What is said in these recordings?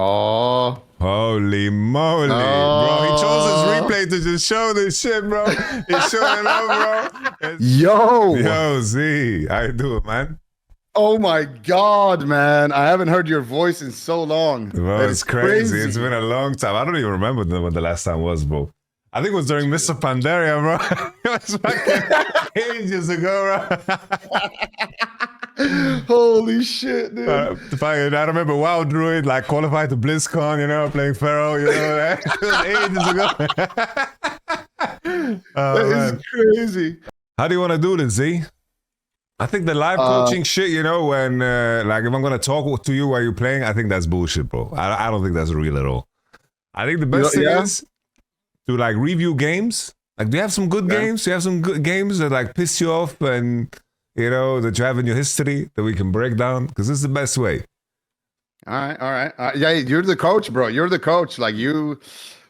Oh. Holy moly, bro. He chose his replay to just show this shit, bro. He's showing up, bro. Yo, Z. How you doing, man? Oh my God, man. I haven't heard your voice in so long. Bro, it's crazy. It's been a long time. I don't even remember when the last time was, bro. I think it was during Mr. Pandaria, bro. It was fucking ages ago, bro. Holy shit, dude. I remember WoW Druid, like, qualified to BlizzCon, you know, playing Pharaoh, you know, ages ago. That is crazy. How do you want to do this, Z? I think the live coaching shit, you know, when, like, if I'm going to talk to you while you're playing, I think that's bullshit, bro. I don't think that's real at all. I think the best thing is to, like, review games. Like, do you have some good games? Do you have some good games that, like, piss you off and... you know, that you have in your history that we can break down? Because this is the best way. All right. Yeah, you're the coach, bro. You're the coach. Like,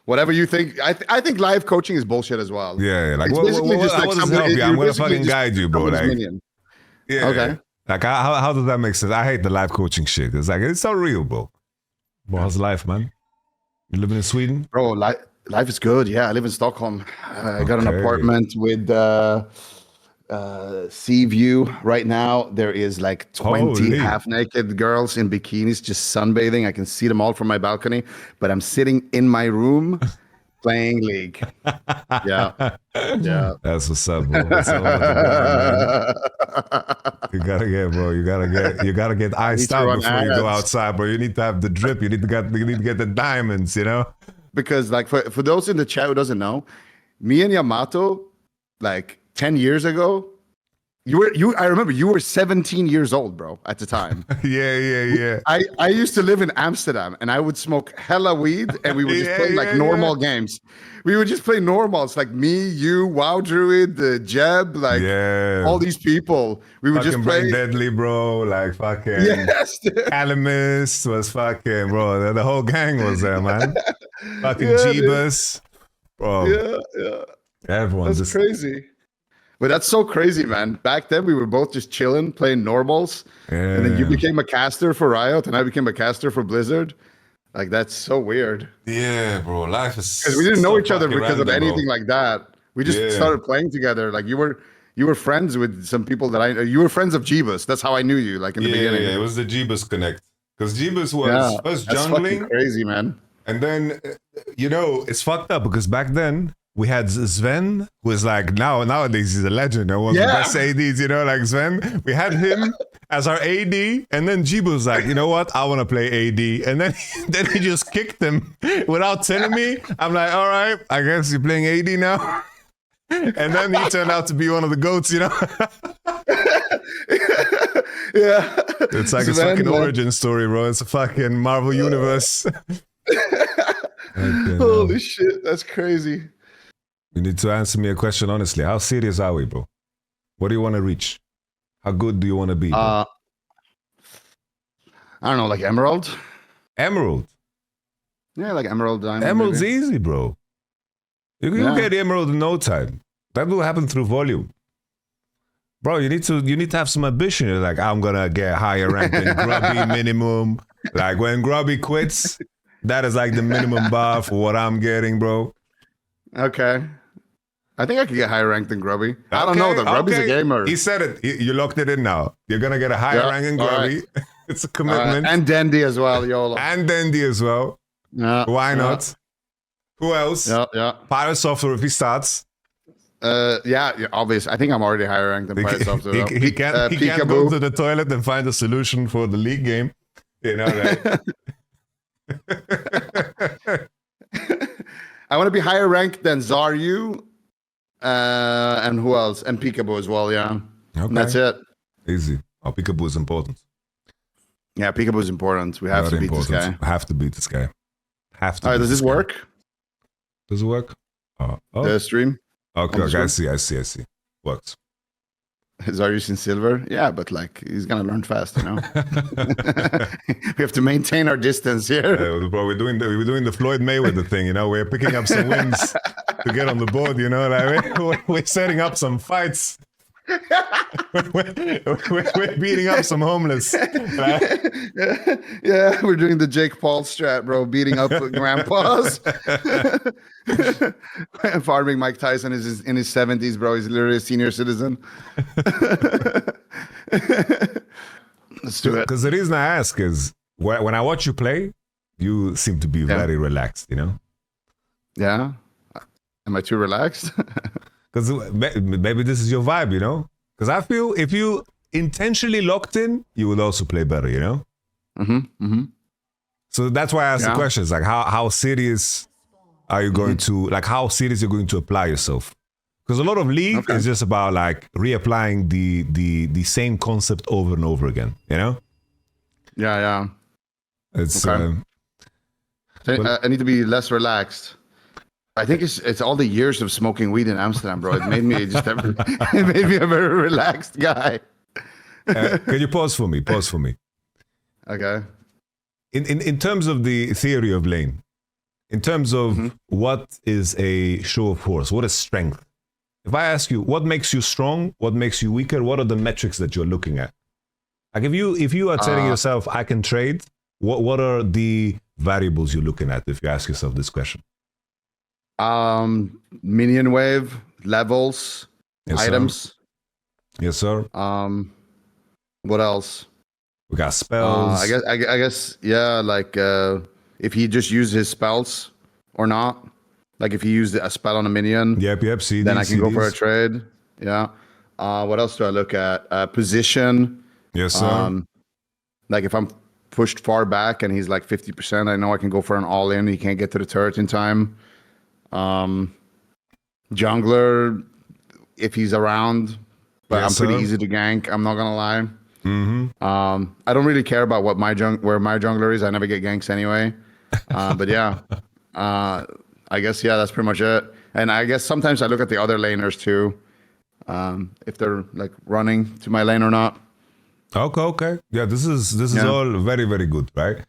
whatever you think. I think live coaching is bullshit as well. Yeah. Like, what does help you? I'm going to fucking guide you, bro. Like, yeah. Okay. Like, how does that make sense? I hate the live coaching shit. It's like, it's not real, bro. Well, how's life, man? You living in Sweden? Bro, life is good. Yeah, I live in Stockholm. I got an apartment with... sea view right now. There is like 20 half-naked girls in bikinis just sunbathing. I can see them all from my balcony, but I'm sitting in my room playing League. Yeah. That's what's up, bro. You gotta get iced out before you go outside, bro. You need to have the drip. You need to get the diamonds, you know? Because like for those in the chat who doesn't know, me and Yamato, like 10 years ago, I remember you were 17 years old, bro, at the time. Yeah. I used to live in Amsterdam and I would smoke hella weed and we would just play like normal games. We would just play normal. It's like me, you, WoW Druid, the Jeb, like all these people. We would just play Deadly, bro. Like fucking Calamus was fucking, bro. The whole gang was there, man. Fucking Jeebus. Bro. Yeah. Everyone's That's crazy. But that's so crazy, man. Back then, we were both just chilling, playing normals. And then you became a caster for Riot, and I became a caster for Blizzard. Like, that's so weird. Yeah, bro. Life is... because we didn't know each other because of anything like that. We just started playing together. Like, you were friends with some people that you were friends of Jeebus. That's how I knew you, like, in the beginning. Yeah, it was the Jeebus Connect. Because Jeebus was first jungling. Crazy, man. And then, you know, it's fucked up because back then... we had Sven, who is like nowadays he's a legend. One of the best ADs, you know, like Sven. We had him as our AD, and then Jibu was like, you know what? I want to play AD, and then he just kicked him without telling me. I'm like, all right, I guess you're playing AD now. And then he turned out to be one of the goats, you know. It's like Sven, a fucking origin story, bro. It's a fucking Marvel universe. Holy shit, that's crazy. You need to answer me a question honestly. How serious are we, bro? What do you want to reach? How good do you want to be? I don't know, like Emerald? Emerald? Yeah, like Emerald Diamond. Emerald's easy, bro. You get the Emerald in no time. That will happen through volume. Bro, you need to have some ambition. You're like, I'm gonna get higher rank than Grubby minimum. Like when Grubby quits, that is like the minimum bar for what I'm getting, bro. Okay. I think I could get higher rank than Grubby. I don't know though. Grubby's a gamer. He said it. You locked it in now. You're gonna get a higher rank than Grubby. Right. It's a commitment. And Dandy as well, YOLO. And Dandy as well. Yeah. Why not? Who else? Yeah. Pirate Software if he starts. Yeah, obvious. I think I'm already higher ranked than Pirate Software. He can't go to the toilet and find a solution for the League game. You know that. I want to be higher ranked than Zaryu, and who else? And Peekaboo as well, yeah. Okay. And that's it. Easy. Oh, Peekaboo is important. Yeah, Peekaboo is important. We have to beat this guy. Have to beat this guy. Have to. All right, does this work? Does it work? Oh. The stream? Okay, I see. Works. Zaryu's in silver? Yeah, but like, he's gonna learn fast, you know? We have to maintain our distance here. Bro, we're doing the Floyd Mayweather thing, you know? We're picking up some wins to get on the board, you know? Like, we're setting up some fights. we're beating up some homeless. Right? Yeah, we're doing the Jake Paul strat, bro. Beating up grandpas. Farming Mike Tyson is in his 70s, bro. He's literally a senior citizen. Let's do it. Because the reason I ask is when I watch you play, you seem to be very relaxed, you know? Yeah. Am I too relaxed? Because maybe this is your vibe, you know? Because I feel if you intentionally locked in, you would also play better, you know? So that's why I asked the questions, like how serious are you going to, like how serious you're going to apply yourself? Because a lot of League is just about like reapplying the same concept over and over again, you know? Yeah. It's I need to be less relaxed. I think it's all the years of smoking weed in Amsterdam, bro. It made me it made me a very relaxed guy. Can you pause for me? Okay. In terms of the theory of lane, in terms of what is a show of force, what is strength? If I ask you, what makes you strong? What makes you weaker? What are the metrics that you're looking at? Like if you are telling yourself, I can trade, what are the variables you're looking at if you ask yourself this question? Minion wave, levels, items. Sir. Yes, sir. What else? We got spells. I guess, yeah, like if he just used his spells or not. Like if he used a spell on a minion. Yep. CDs, then I can go for a CDs. trade. Yeah. What else do I look at? Position. Yes, sir. Like if I'm pushed far back and he's like 50%, I know I can go for an all-in. He can't get to the turret in time. Jungler, if he's around, but I'm pretty easy to gank. I'm not gonna lie. I don't really care about what where my jungler is. I never get ganks anyway. But yeah, I guess that's pretty much it. And I guess sometimes I look at the other laners too, if they're like running to my lane or not. Okay. Yeah, this is all very, very good, right?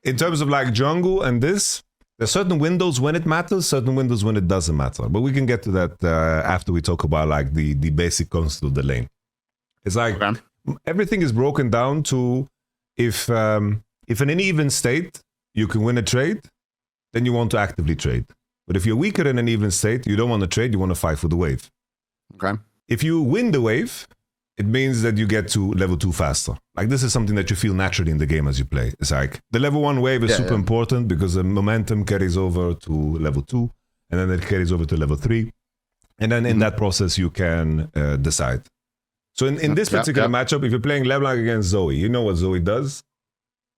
In terms of like jungle and this, there's certain windows when it matters, certain windows when it doesn't matter. But we can get to that after we talk about like the basic concept of the lane. It's like everything is broken down to if in an even state you can win a trade, then you want to actively trade. But if you're weaker in an even state, you don't want to trade, you want to fight for the wave. Okay. If you win the wave, it means that you get to level 2 faster. Like this is something that you feel naturally in the game as you play. It's like the level 1 wave is super important because the momentum carries over to level 2 and then it carries over to level 3. And then in that process, you can decide. So in this particular matchup, if you're playing LeBlanc against Zoe, you know what Zoe does.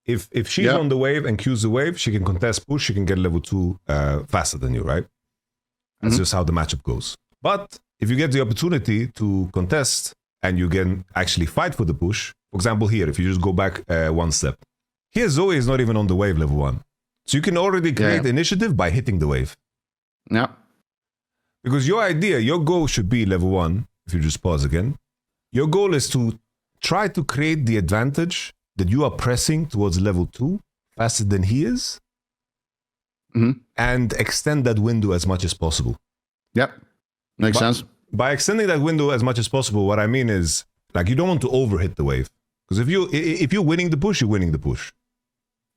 If she's on the wave and cues the wave, she can contest push, she can get level 2 faster than you, right? That's just how the matchup goes. But if you get the opportunity to contest and you can actually fight for the push, for example here, if you just go back one step, here Zoe is not even on the wave level 1. So you can already create initiative by hitting the wave. Yeah. Because your goal should be level 1, if you just pause again. Your goal is to try to create the advantage that you are pressing towards level 2 faster than he is and extend that window as much as possible. Yep. Makes sense. By extending that window as much as possible, what I mean is like you don't want to overhit the wave. Because if you're winning the push, you're winning the push.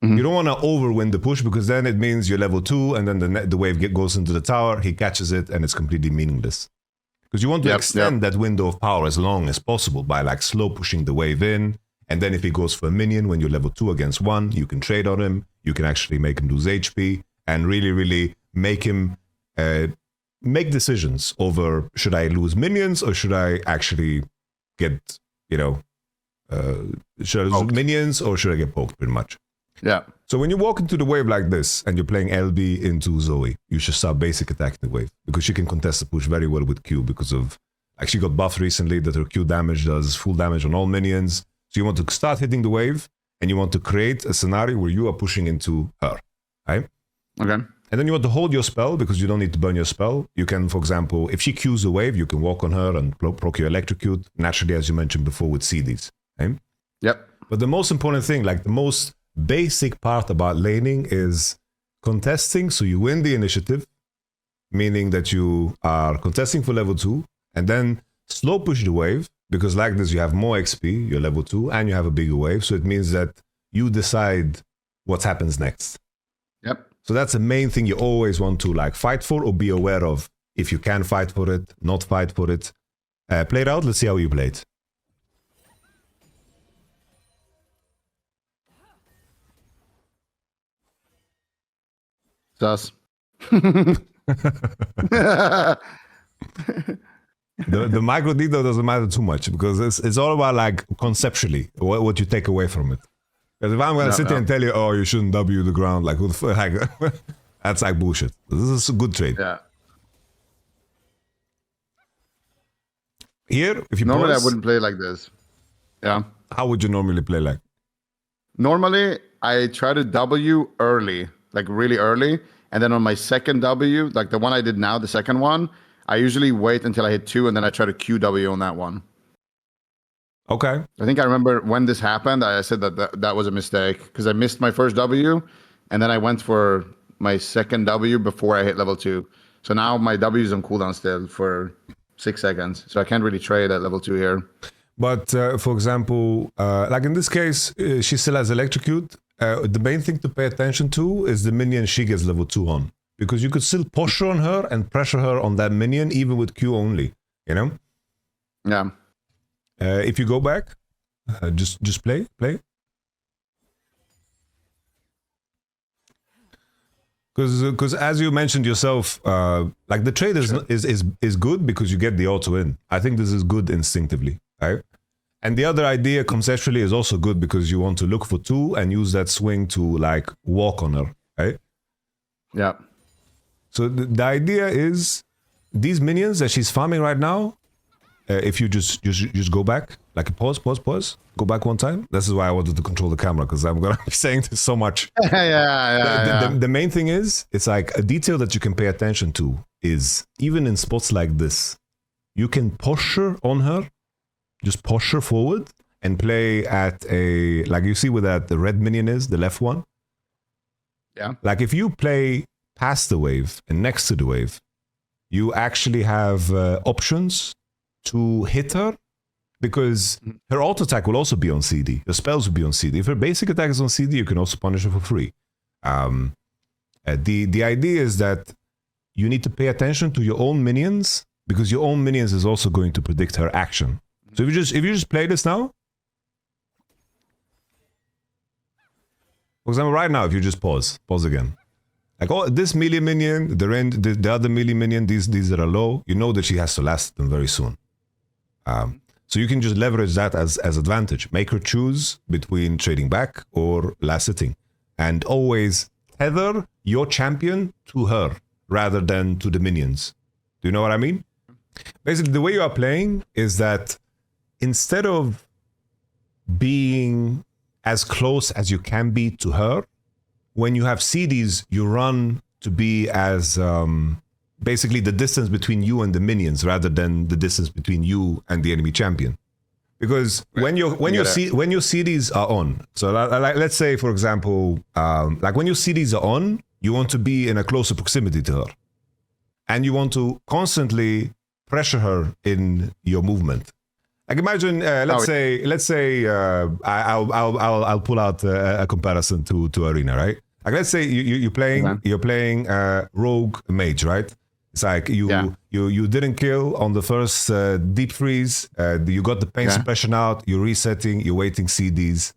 You don't want to overwin the push because then it means you're level 2 and then the wave goes into the tower, he catches it and it's completely meaningless. Because you want to extend that window of power as long as possible by like slow pushing the wave in. And then if he goes for a minion when you're level 2 against 1, you can trade on him. You can actually make him lose HP and really, really make him make decisions over should I lose minions or should I actually get, should I lose minions or should I get poked pretty much? Yeah. So when you walk into the wave like this and you're playing LB into Zoe, you should start basic attacking the wave because she can contest the push very well with Q because of, like she got buffed recently that her Q damage does full damage on all minions. So you want to start hitting the wave and you want to create a scenario where you are pushing into her, right? Okay. And then you want to hold your spell because you don't need to burn your spell. You can, for example, if she Qs the wave, you can walk on her and proc your electrocute, naturally, as you mentioned before, with CDs. Okay? Yep. But the most important thing, like the most basic part about laning is contesting so you win the initiative, meaning that you are contesting for level 2, and then slow push the wave, because like this you have more XP, you're level 2, and you have a bigger wave, so it means that you decide what happens next. Yep. So that's the main thing you always want to like fight for or be aware of. If you can fight for it, not fight for it. Play it out, let's see how you play it. Sus. The micro detail doesn't matter too much because it's all about like conceptually what you take away from it. Because if I'm gonna sit here and tell you, oh, you shouldn't W the ground, like, that's like bullshit. This is a good trade. Yeah. Here, if you normally pause, I wouldn't play like this. Yeah. How would you normally play like? Normally, I try to W early, like really early, and then on my second W, like the one I did now, the second one, I usually wait until I hit 2, and then I try to QW on that one. Okay. I think I remember when this happened, I said that was a mistake because I missed my first W, and then I went for my second W before I hit level 2. So now my W is on cooldown still for 6 seconds, so I can't really trade at level 2 here. But for example, like in this case, she still has electrocute. The main thing to pay attention to is the minion she gets level 2 on. Because you could still posture on her and pressure her on that minion even with Q only, you know? Yeah. If you go back, just play. Because as you mentioned yourself, like the trade is good because you get the auto in. I think this is good instinctively, right? And the other idea conceptually is also good because you want to look for 2 and use that swing to like walk on her, right? Yeah. So the idea is these minions that she's farming right now, if you just go back, like pause, go back one time. This is why I wanted to control the camera because I'm going to be saying this so much. The main thing is, it's like a detail that you can pay attention to is even in spots like this, you can posture on her, just posture forward and play at a, like you see where that the red minion is, the left one. Yeah. Like if you play past the wave and next to the wave, you actually have options to hit her because her auto attack will also be on CD. Her spells will be on CD. If her basic attack is on CD, you can also punish her for free. The idea is that you need to pay attention to your own minions because your own minions is also going to predict her action. So if you just play this now, for example, right now, if you just pause again. Like, oh, this melee minion, the other melee minion, these that are low, you know that she has to last them very soon. So you can just leverage that as advantage. Make her choose between trading back or last sitting. And always tether your champion to her rather than to the minions. Do you know what I mean? Basically, the way you are playing is that instead of being as close as you can be to her, when you have CDs, you run to be as basically the distance between you and the minions rather than the distance between you and the enemy champion. Because when your CDs are on, so like let's say for example, like when your CDs are on, you want to be in a closer proximity to her, and you want to constantly pressure her in your movement. Like imagine, let's say, I'll pull out a comparison to Arena, right? Like let's say you're playing Rogue Mage, right? It's like you didn't kill on the first deep freeze. You got the pain suppression out. You're resetting. You're waiting CDs.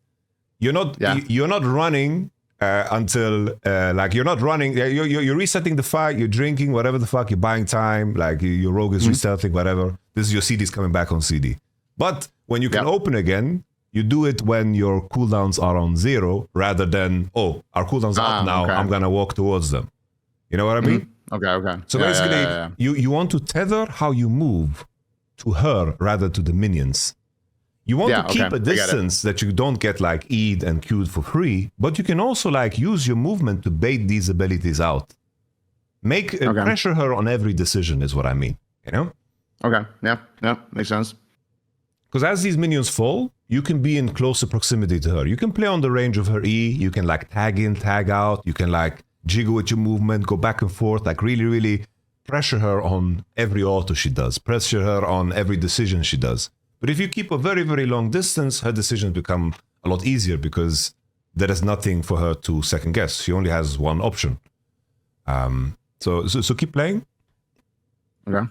You're not running until like you're not running. You're resetting the fight. You're drinking whatever the fuck. You're buying time. Like your rogue is restarting whatever. This is your CDs coming back on CD. But when you can open again, you do it when your cooldowns are on 0 rather than, oh, our cooldowns are up now, I'm going to walk towards them. You know what I mean? Okay. So basically, you want to tether how you move to her rather to the minions. You want to keep a distance that you don't get like E'd and Q'd for free, but you can also like use your movement to bait these abilities out. Pressure her on every decision is what I mean, you know? Okay, yeah, makes sense. Because as these minions fall, you can be in closer proximity to her. You can play on the range of her E. You can like tag in, tag out. You can like jiggle with your movement, go back and forth, like really, really pressure her on every auto she does, pressure her on every decision she does. But if you keep a very, very long distance, her decisions become a lot easier because there is nothing for her to second guess. She only has one option. So keep playing. Okay.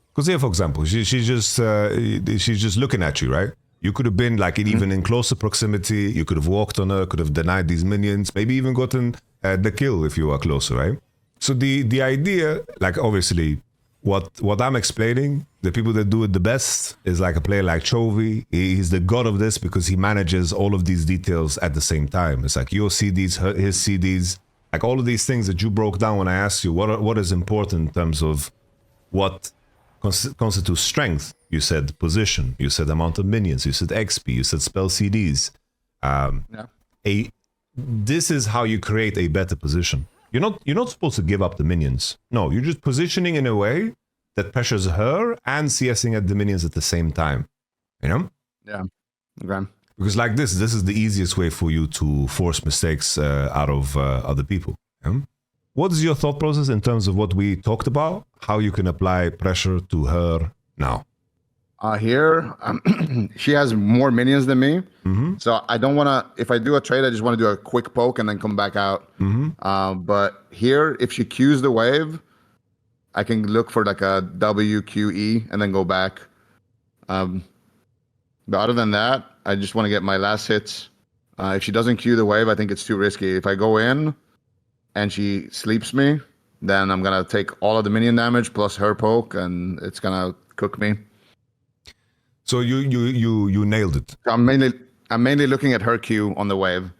Because here, for example, she's just looking at you, right? You could have been like even in closer proximity. You could have walked on her, could have denied these minions, maybe even gotten the kill if you were closer, right? So the idea, like obviously, what I'm explaining, the people that do it the best is like a player like Chovy. He's the god of this because he manages all of these details at the same time. It's like your CDs, his CDs, like all of these things that you broke down when I asked you what is important in terms of what constitutes strength. You said position, you said amount of minions, you said XP, you said spell CDs. This is how you create a better position. You're not supposed to give up the minions. No, you're just positioning in a way that pressures her and CSing at the minions at the same time. You know? Yeah. Okay. Because like this is the easiest way for you to force mistakes out of other people. Yeah? What is your thought process in terms of what we talked about? How you can apply pressure to her now? Here, she has more minions than me. So I don't want to, if I do a trade, I just want to do a quick poke and then come back out. But here, if she Qs the wave, I can look for like a WQE and then go back. But other than that, I just want to get my last hits. If she doesn't Q the wave, I think it's too risky. If I go in and she sleeps me, then I'm going to take all of the minion damage plus her poke, and it's going to cook me. So you nailed it. I'm mainly looking at her Q on the wave.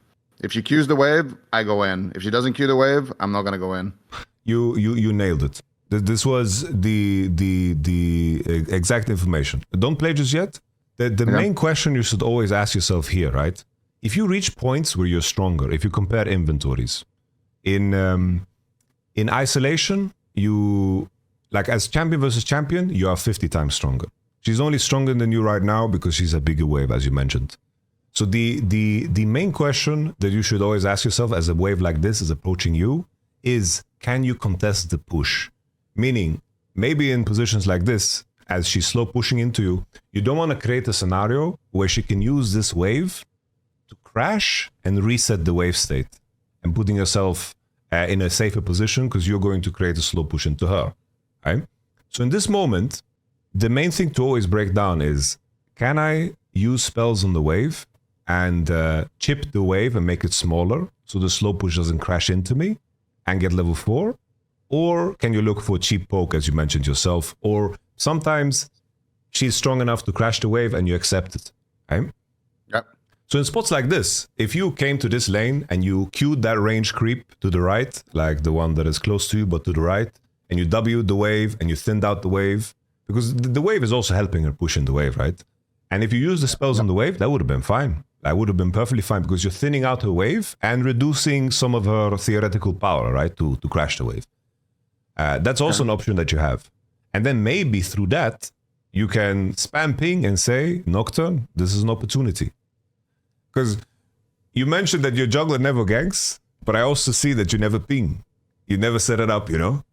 If she Qs the wave, I go in. If she doesn't Q the wave, I'm not gonna go in. You nailed it. This was the exact information. Don't play just yet. The main question you should always ask yourself here, right? If you reach points where you're stronger, if you compare inventories, in isolation, you like as champion versus champion, you are 50 times stronger. She's only stronger than you right now because she's a bigger wave, as you mentioned. So the main question that you should always ask yourself as a wave like this is approaching you is, can you contest the push? Meaning, maybe in positions like this, as she's slow pushing into you, you don't want to create a scenario where she can use this wave to crash and reset the wave state and putting yourself in a safer position because you're going to create a slow push into her, right? So in this moment, the main thing to always break down is, can I use spells on the wave and chip the wave and make it smaller so the slow push doesn't crash into me and get level 4? Or can you look for cheap poke, as you mentioned yourself? Or sometimes she's strong enough to crash the wave and you accept it, right? Yep. So in spots like this, if you came to this lane and you queued that range creep to the right, like the one that is close to you but to the right, and you W'd the wave and you thinned out the wave, because the wave is also helping her push in the wave, right? And if you use the spells on the wave, that would have been fine. That would have been perfectly fine because you're thinning out her wave and reducing some of her theoretical power, right? To crash the wave. That's also an option that you have. And then maybe through that, you can spam ping and say, Nocturne, this is an opportunity. Because you mentioned that your juggler never ganks, but I also see that you never ping. You never set it up, you know?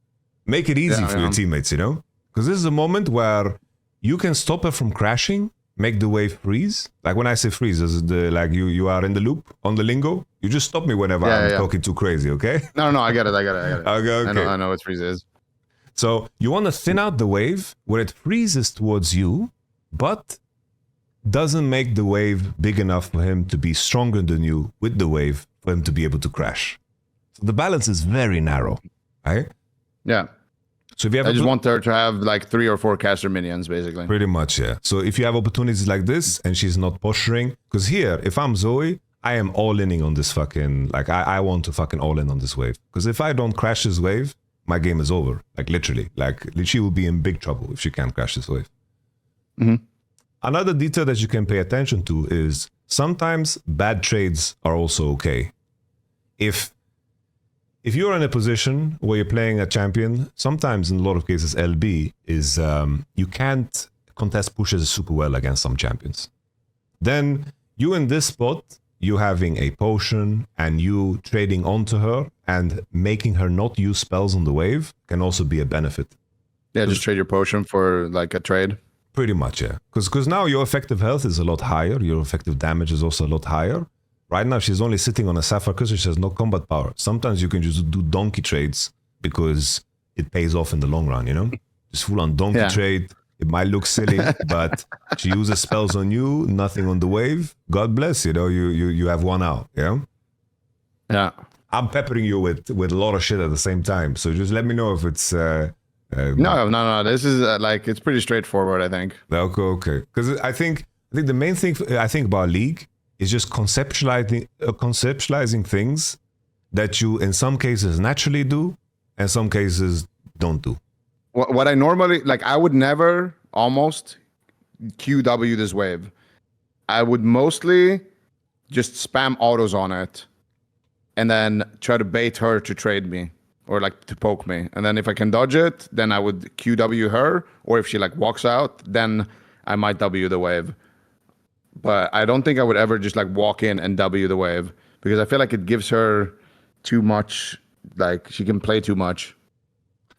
Make it easy for your teammates, you know? Because this is a moment where you can stop her from crashing, make the wave freeze. Like when I say freeze, is the like you are in the loop on the lingo. You just stop me whenever I'm talking too crazy, okay? No, I get it. Okay. I know what freeze is. So you want to thin out the wave where it freezes towards you, but doesn't make the wave big enough for him to be stronger than you with the wave for him to be able to crash. So the balance is very narrow, right? Yeah. So if you have I just want her to have like 3 or 4 caster minions, basically. Pretty much, yeah. So if you have opportunities like this and she's not posturing, because here, if I'm Zoe, I am all-inning on this fucking, like I want to fucking all-in on this wave. Because if I don't crash this wave, my game is over. Like literally. Like she will be in big trouble if she can't crash this wave. Another detail that you can pay attention to is sometimes bad trades are also okay. If you're in a position where you're playing a champion, sometimes in a lot of cases LB is you can't contest pushes super well against some champions. Then you in this spot you having a potion and you trading onto her and making her not use spells on the wave can also be a benefit. Yeah, just trade your potion for like a trade. Pretty much, yeah. Because now your effective health is a lot higher. Your effective damage is also a lot higher. Right now, she's only sitting on a Sapphire because she has no combat power. Sometimes you can just do donkey trades because it pays off in the long run, you know? Just full on donkey trade. It might look silly, but she uses spells on you, nothing on the wave. God bless, you know, you have one out, yeah? Yeah. I'm peppering you with a lot of shit at the same time. So just let me know if it's... No. This is like, it's pretty straightforward, I think. Okay. Because I think the main thing I think about League is just conceptualizing things that you, in some cases, naturally do, and some cases don't do. What I normally, like, I would never almost QW this wave. I would mostly just spam autos on it and then try to bait her to trade me or like to poke me. And then if I can dodge it, then I would QW her. Or if she like walks out, then I might W the wave. But I don't think I would ever just like walk in and W the wave because I feel like it gives her too much, like she can play too much.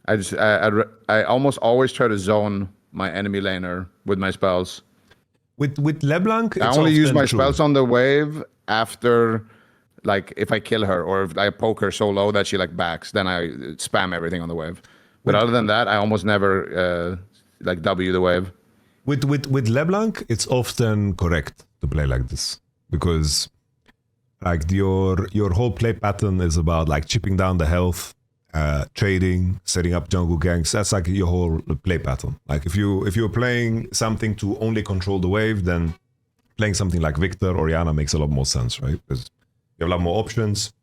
I almost always try to zone my enemy laner with my spells. With LeBlanc, I only use my spells on the wave after, like, if I kill her or if I poke her so low that she like backs, then I spam everything on the wave. But other than that, I almost never like W the wave. With LeBlanc, it's often correct to play like this because like your whole play pattern is about like chipping down the health, trading, setting up jungle ganks. That's like your whole play pattern. Like if you're playing something to only control the wave, then playing something like Victor or Yana makes a lot more sense, right? Because you have a lot more options,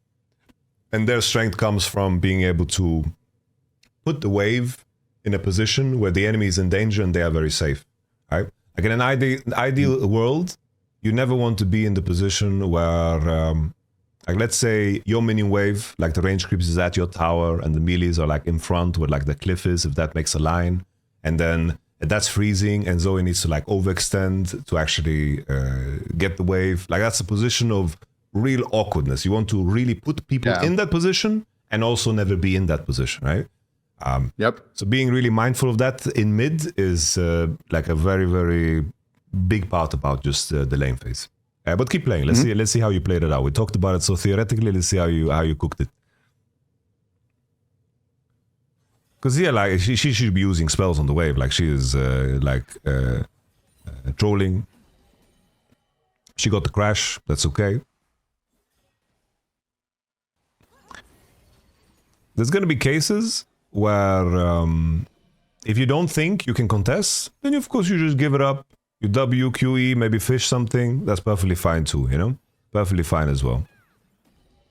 and their strength comes from being able to put the wave in a position where the enemy is in danger and they are very safe, right? Like in an ideal world, you never want to be in the position where like let's say your minion wave, like the range creeps is at your tower and the melees are like in front where like the cliff is, if that makes a line. And then that's freezing and Zoe needs to like overextend to actually get the wave. Like that's a position of real awkwardness. You want to really put people in that position and also never be in that position, right? Yep. So being really mindful of that in mid is like a very, very big part about just the lane phase. But keep playing. Let's see how you played it out. We talked about it, so theoretically, let's see how you cooked it. Because yeah, like she should be using spells on the wave. Like she is trolling. She got the crash. That's okay. There's gonna be cases where if you don't think you can contest, then of course you just give it up. You W, QE, maybe fish something. That's perfectly fine too, you know? Perfectly fine as well.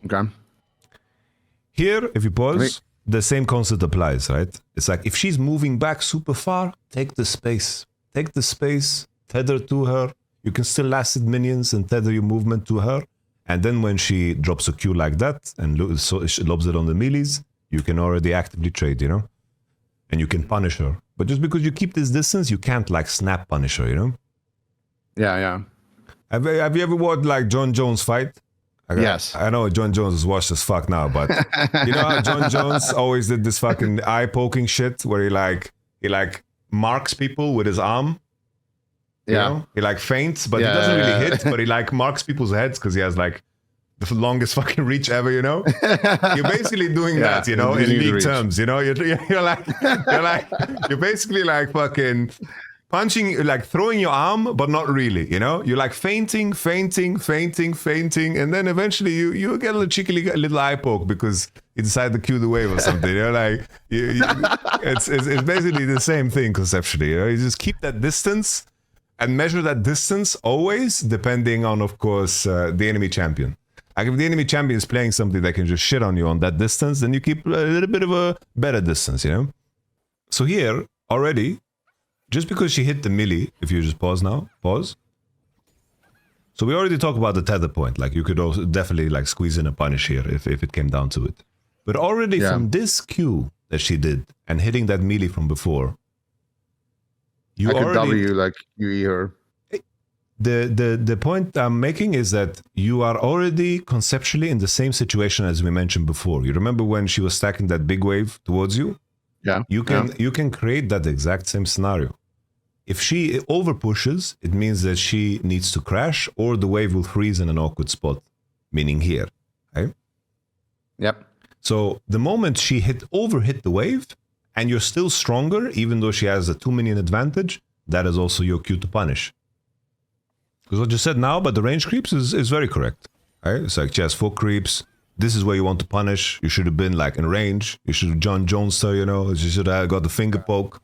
Okay. Here, if you pause, the same concept applies, right? It's like if she's moving back super far, take the space. Take the space, tether to her. You can still last it minions and tether your movement to her. And then when she drops a Q like that and she lobs it on the melees, you can already actively trade, you know? And you can punish her. But just because you keep this distance, you can't like snap punish her, you know? Yeah. Have you ever watched like John Jones fight? Yes. I know John Jones is washed as fuck now, but you know how John Jones always did this fucking eye poking shit where he like marks people with his arm. You know? He like feints, but he doesn't really hit, but he like marks people's heads because he has like the longest fucking reach ever, you know? You're basically doing that, you know, in league terms, you know? You're basically like fucking punching, like throwing your arm, but not really, you know? You're like feinting, and then eventually you get a cheeky little eye poke because you decide to cue the wave or something, you know? Like, it's basically the same thing conceptually, you know? You just keep that distance and measure that distance always depending on, of course, the enemy champion. Like if the enemy champion is playing something that can just shit on you on that distance, then you keep a little bit of a better distance, you know? So here, already, just because she hit the melee, if you just pause now, pause. So we already talked about the tether point. Like you could also definitely like squeeze in a punish here if it came down to it. But already from this Q that she did and hitting that melee from before, I could W like QE her. the point I'm making is that you are already conceptually in the same situation as we mentioned before. You remember when she was stacking that big wave towards you? Yeah. You can create that exact same scenario. If she over pushes, it means that she needs to crash or the wave will freeze in an awkward spot, meaning here. Okay? Yep. So the moment she hit the wave and you're still stronger, even though she has a 2 minion advantage, that is also your cue to punish. Because what you said now about the range creeps is very correct. Right? It's like she has 4 creeps. This is where you want to punish. You should have been like in range. You should have John Jones her, you know. You should have got the finger poke.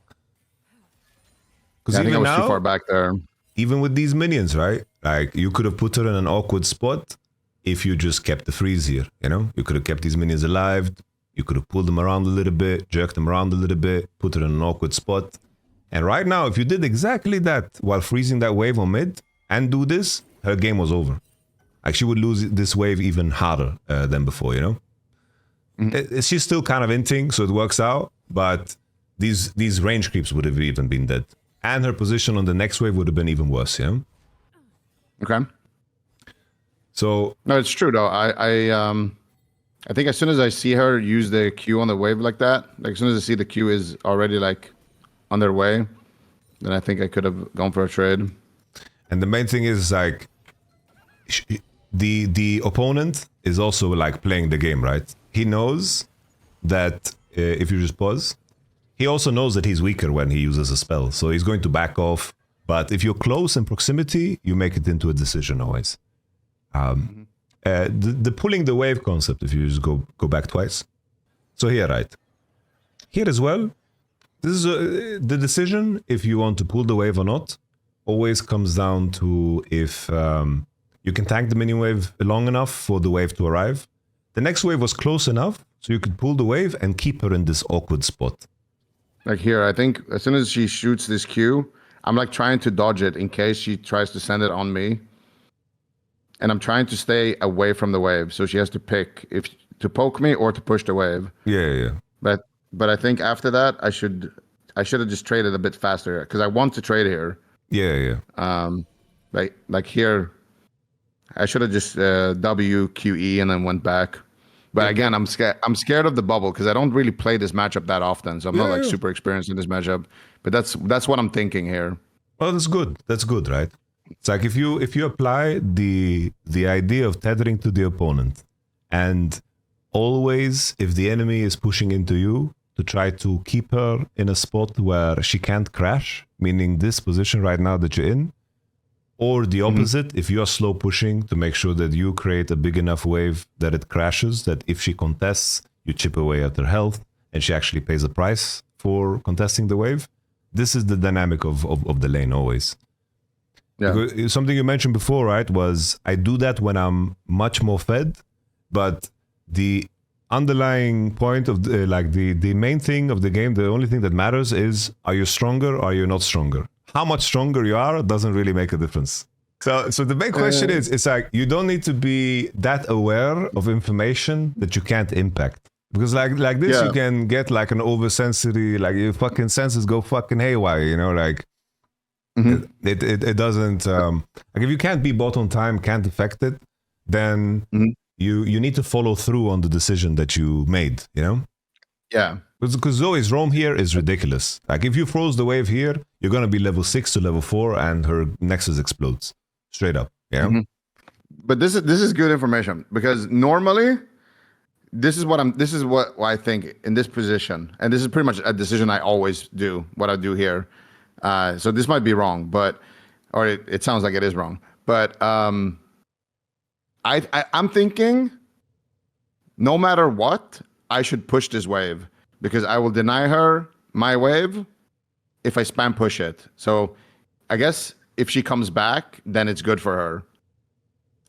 Because I think I was too far back there. Even with these minions, right? Like you could have put her in an awkward spot if you just kept the freeze here, you know? You could have kept these minions alive. You could have pulled them around a little bit, jerked them around a little bit, put her in an awkward spot. And right now, if you did exactly that while freezing that wave on mid and do this, her game was over. Like she would lose this wave even harder than before, you know? Mm-hmm. She's still kind of inting, so it works out. But these range creeps would have even been dead. And her position on the next wave would have been even worse, you know? Okay. So no, it's true though. I think as soon as I see her use the Q on the wave like that, like as soon as I see the Q is already like on their way, then I think I could have gone for a trade. And the main thing is like the opponent is also like playing the game, right? He knows that if you just pause, he also knows that he's weaker when he uses a spell, so he's going to back off. But if you're close in proximity, you make it into a decision always. The pulling the wave concept, if you just go back twice. So here, right? Here as well, this is the decision if you want to pull the wave or not always comes down to if you can tank the minion wave long enough for the wave to arrive. The next wave was close enough so you could pull the wave and keep her in this awkward spot. Like here, I think as soon as she shoots this Q, I'm like trying to dodge it in case she tries to send it on me. And I'm trying to stay away from the wave, so she has to pick if to poke me or to push the wave. Yeah. But I think after that, I should have just traded a bit faster because I want to trade here. Yeah. Like here, I should have just WQE and then went back. But again, I'm scared of the bubble because I don't really play this matchup that often, so I'm not like super experienced in this matchup. But that's what I'm thinking here. Well, that's good. That's good, right? It's like if you apply the idea of tethering to the opponent, and always if the enemy is pushing into you to try to keep her in a spot where she can't crash, meaning this position right now that you're in, or the opposite, if you are slow pushing to make sure that you create a big enough wave that it crashes, that if she contests, you chip away at her health, and she actually pays a price for contesting the wave. This is the dynamic of the lane always. Yeah. Because something you mentioned before, right, was I do that when I'm much more fed, but the underlying point of the main thing of the game, the only thing that matters is, are you stronger or are you not stronger? How much stronger you are doesn't really make a difference. So the main question is, it's like you don't need to be that aware of information that you can't impact. Because like this, you can get like an oversensory, like your fucking senses go fucking haywire, you know, like it doesn't, like if you can't be bought on time, can't affect it, then you need to follow through on the decision that you made, you know? Yeah. Because Zoe's roam here is ridiculous. Like if you froze the wave here, you're going to be level 6 to level 4 and her Nexus explodes. Straight up. Yeah. But this is good information because normally this is what I think in this position, and this is pretty much a decision I always do, what I do here. So this might be wrong, or it sounds like it is wrong. But I'm thinking no matter what, I should push this wave because I will deny her my wave if I spam push it. So I guess if she comes back, then it's good for her.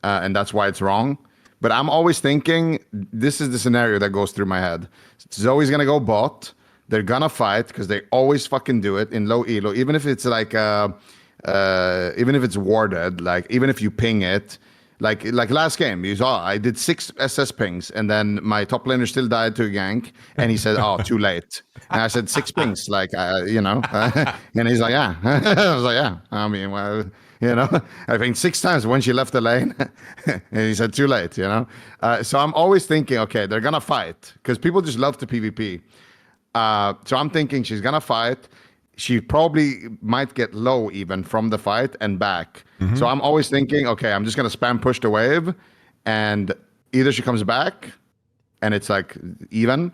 And that's why it's wrong. But I'm always thinking, this is the scenario that goes through my head. Zoe's going to go bot. They're going to fight because they always fucking do it in low elo. Even if it's like, even if it's warded, like even if you ping it, like last game, you saw I did 6 SS pings and then my top laner still died to a gank and he said, "Oh, too late." And I said 6 pings, like you know, and he's like, "Yeah." I was like, "Yeah." I mean, well, You know, I think 6 times when she left the lane, and he said too late. You know, so I'm always thinking, okay, they're gonna fight because people just love to PvP. So I'm thinking she's gonna fight. She probably might get low even from the fight and back. So I'm always thinking, okay, I'm just gonna spam push the wave, and either she comes back, and it's like even,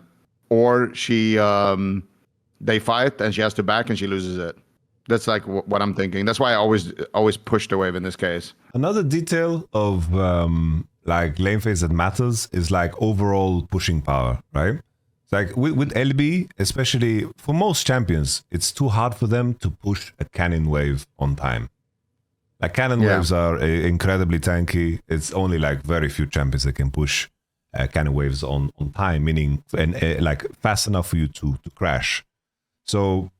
or she they fight and she has to back and she loses it. That's like what I'm thinking. That's why I always push the wave in this case. Another detail of like lane phase that matters is like overall pushing power, right? It's like with LB, especially for most champions, it's too hard for them to push a cannon wave on time. Like cannon waves are incredibly tanky. It's only like very few champions that can push cannon waves on time, meaning like fast enough for you to crash. So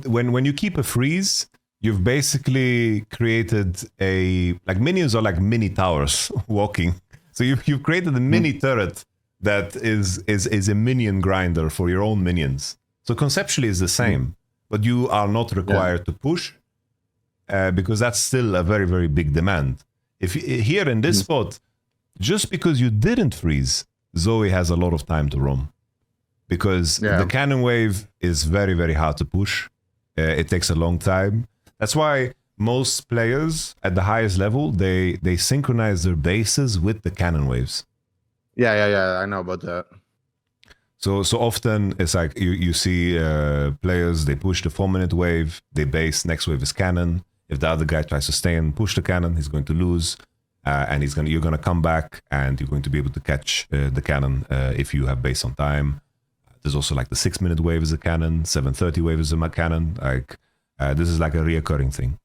when you keep a freeze, you've basically created like minions are like mini towers walking. So you've created a mini turret that is a minion grinder for your own minions. So conceptually it's the same, but you are not required to push because that's still a very, very big demand. If here in this spot, just because you didn't freeze, Zoe has a lot of time to roam. Because the cannon wave is very, very hard to push. It takes a long time. That's why most players at the highest level, they synchronize their bases with the cannon waves. Yeah. I know about that. So often it's like you see players, they push the 4-minute wave, they base, next wave is cannon. If the other guy tries to stay and push the cannon, he's going to lose. And you're going to come back and you're going to be able to catch the cannon if you have base on time. There's also like the 6-minute wave is a cannon, 7:30 wave is a cannon. Like this is like a reoccurring thing.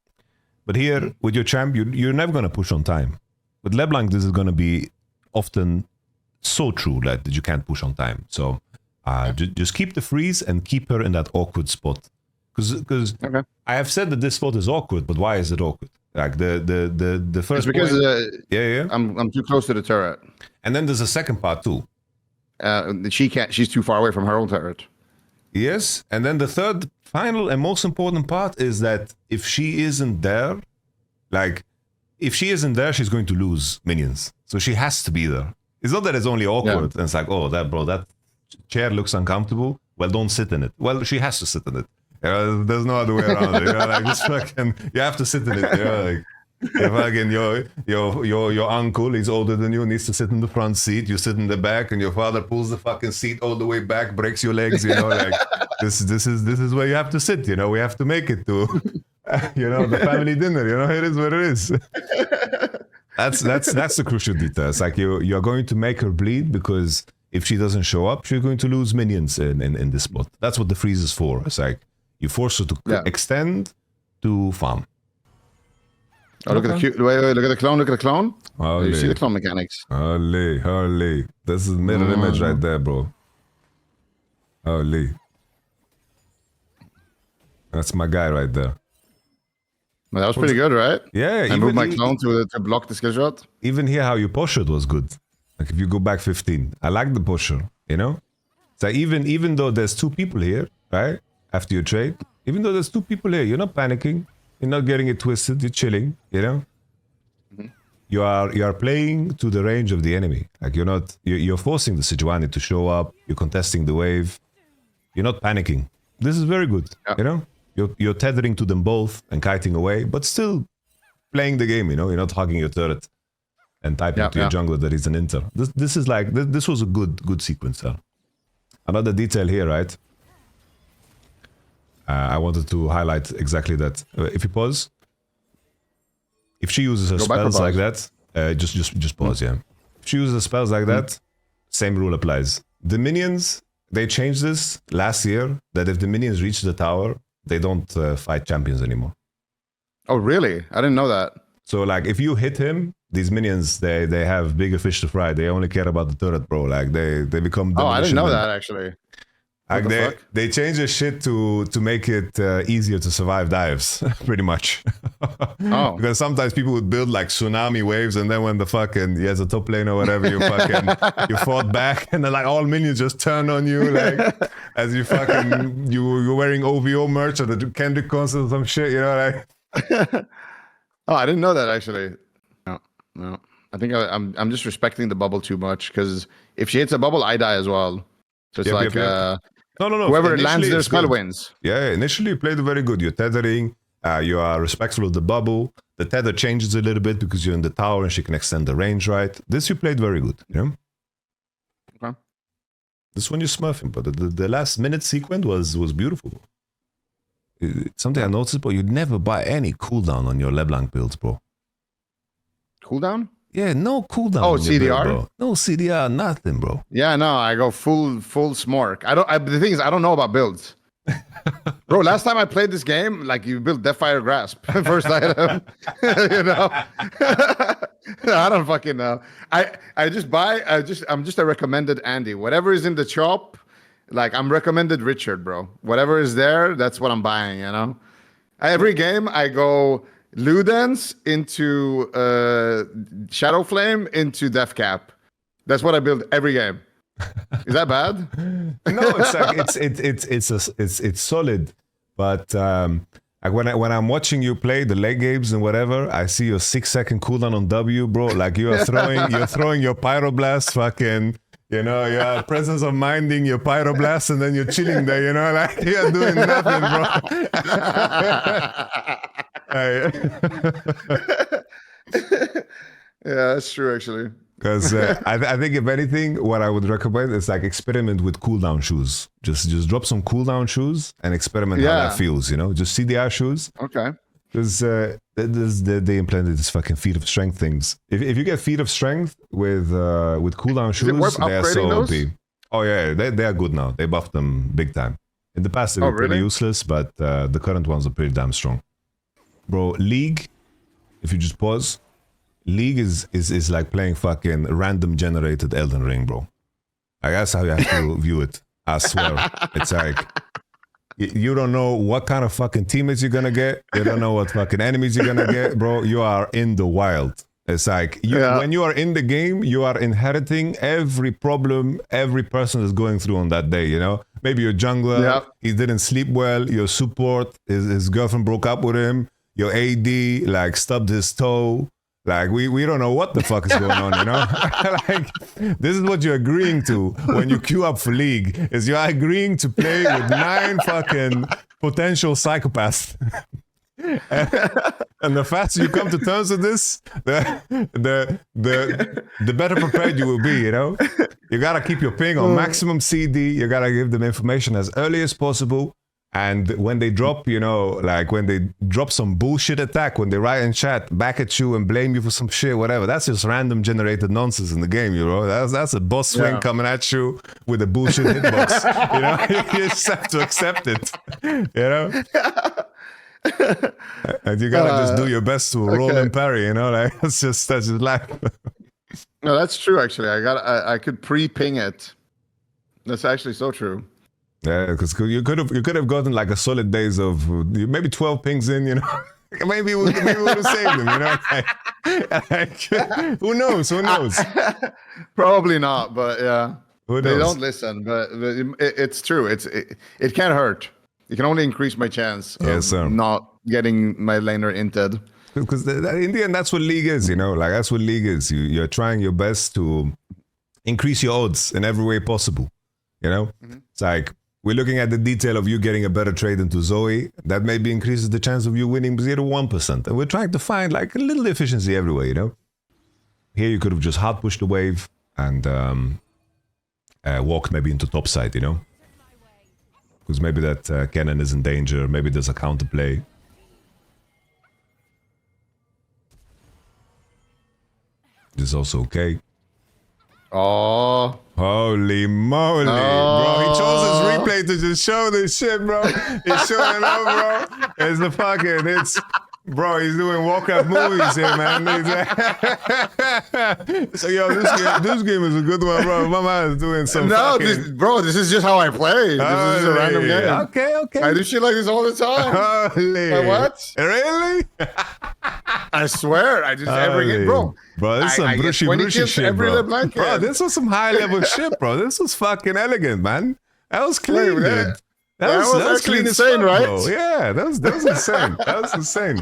But here with your champ, you're never going to push on time. With LeBlanc, this is going to be often so true that you can't push on time. So just keep the freeze and keep her in that awkward spot. Because I have said that this spot is awkward, but why is it awkward? Like the first it's because point, I'm too close to the turret. And then there's a second part too. She can't. She's too far away from her own turret. Yes, and then the third, final, and most important part is that if she isn't there, like if she isn't there, she's going to lose minions. So she has to be there. It's not that it's only awkward and it's like, oh, that chair looks uncomfortable. Well, don't sit in it. Well, she has to sit in it. There's no other way around it. Like this fucking, you have to sit in it. Like. If again your uncle, he's older than you, needs to sit in the front seat, you sit in the back, and your father pulls the fucking seat all the way back, breaks your legs, like this is where you have to sit, we have to make it to the family dinner, it is what it is. That's the crucial detail. It's like you're going to make her bleed, because if she doesn't show up, she's going to lose minions in this spot. That's what the freeze is for. It's like you force her to extend to farm. Oh, look at the wait, look at the clone, look at the clone. Holy. You see the clone mechanics. Holy. This is mirror image right there, bro. Holy. That's my guy right there. Well, that was pretty good, right? Yeah. I moved my clone to block the skill shot. Even here, how you posture was good. Like if you go back 15. I like the posture, So even though there's 2 people here, right? After you trade, even though there's 2 people here, you're not panicking. You're not getting it twisted. You're chilling. You are playing to the range of the enemy. Like you're forcing the Sejuani to show up. You're contesting the wave. You're not panicking. This is very good. You're tethering to them both and kiting away, but still playing the game. You're not hugging your turret and typing to your jungler that is an inter. This is like this was a good sequence. Another detail here, right? I wanted to highlight exactly that. If you pause, if she uses her spells like that, just pause, If she uses her spells like that, same rule applies. The minions, they changed this last year, that if the minions reach the tower, they don't fight champions anymore. Oh, really? I didn't know that. So, like, if you hit him, these minions, they have bigger fish to fry. They only care about the turret, bro. Like, they become... Oh, I didn't know that, actually. Like they change the shit to make it easier to survive dives, pretty much. Because sometimes people would build like tsunami waves, and then when the fucking as a top lane or whatever, you fought back, and then like all minions just turn on you, like as you fucking you're wearing OVO merch or the Kendrick concert or some shit, like. Oh, I didn't know that actually. No, no. I think I'm just respecting the bubble too much because if she hits a bubble, I die as well. So it's no. Whoever Initially, lands their it's spell good. wins. Yeah, initially you played very good. You're tethering. You are respectful of the bubble. The tether changes a little bit because you're in the tower and she can extend the range, right? This you played very good. You know. Okay. This one you're smurfing, but the last minute sequence was beautiful. Something I noticed, bro, you'd never buy any cooldown on your LeBlanc builds, bro. Cooldown? Yeah, no cooldown. Oh, on your CDR? build, bro. No CDR, nothing, bro. Yeah, no, I go full smork. The thing is, I don't know about builds. Bro, last time I played this game, like you built Deathfire Grasp, first item. You know? I don't fucking know. I'm just a recommended Andy. Whatever is in the shop, like I'm recommended Richard, bro. Whatever is there, that's what I'm buying, you know? Every game I go Ludens into Shadow Flame into Death Cap. That's what I build every game. Is that bad? No, it's like it's solid, but like when I'm watching you play the late games and whatever, I see your 6-second cooldown on W, bro. Like you're throwing your pyroblast, fucking, you know, your presence of minding your pyroblast, and then you're chilling there, you know, like you're doing nothing, bro. Yeah, that's true, actually. Because I think if anything, what I would recommend is like experiment with cooldown shoes. Just drop some cooldown shoes and experiment how that feels. You know, just CDR shoes. Okay. Because they implemented this fucking feat of strength things. If you get feat of strength with cooldown shoes, they are so OP. Oh yeah, they are good now. They buffed them big time. In the past they were pretty useless, but the current ones are pretty damn strong. Bro, League. If you just pause. League is like playing fucking random generated Elden Ring, bro. Like that's how you have to view it. I swear. It's like you don't know what kind of fucking teammates you're gonna get. You don't know what fucking enemies you're gonna get, bro. You are in the wild. It's like when you are in the game, you are inheriting every problem every person is going through on that day, you know? Maybe your jungler, he didn't sleep well, your support, his girlfriend broke up with him, your AD like stubbed his toe. Like, we don't know what the fuck is going on, you know? Like, this is what you're agreeing to when you queue up for League, is you're agreeing to play with 9 fucking potential psychopaths. And the faster you come to terms with this, the better prepared you will be, you know? You gotta keep your ping on maximum CD, you gotta give them information as early as possible. And when they drop, you know, like when they drop some bullshit attack, when they write in chat back at you and blame you for some shit, whatever, that's just random generated nonsense in the game, you know. That's a boss swing coming at you with a bullshit hitbox. You know, you just have to accept it. You know, and you gotta just do your best to roll and parry. You know, like that's just life. No, that's true. Actually, I could pre-ping it. That's actually so true. Yeah, because you could have gotten like a solid days of maybe 12 pings in, you know. maybe we would have saved them, you know. Like, who knows? Probably not, but yeah. Who knows? They don't listen, but it's true. It can't hurt. It can only increase my chance of not getting my laner inted. Because in the end, that's what League is, you know. Like that's what League is. You're trying your best to increase your odds in every way possible. You know, it's like. We're looking at the detail of you getting a better trade into Zoe. That maybe increases the chance of you winning 0.1%. And we're trying to find like a little efficiency everywhere, you know? Here you could have just hard pushed the wave and walked maybe into top side, you know? Because maybe that cannon is in danger. Maybe there's a counterplay. This is also okay. Oh. Holy moly, bro. He chose his replay to just show this shit, bro. He's showing it off, bro. It's the fucking, bro, he's doing Warcraft movies here, man. So, yo, this game is a good one, bro. My man is doing some this is just how I play. This is a random game. Okay. I do shit like this all the time. Holy. Like, what? Really? I swear, I just every game, bro. Bro, this is some brushy shit, bro. This was some high-level shit, bro. This was fucking elegant, man. That was clean, dude. That was actually clean insane, fuck, right? Bro. Yeah, that was insane. That was insane.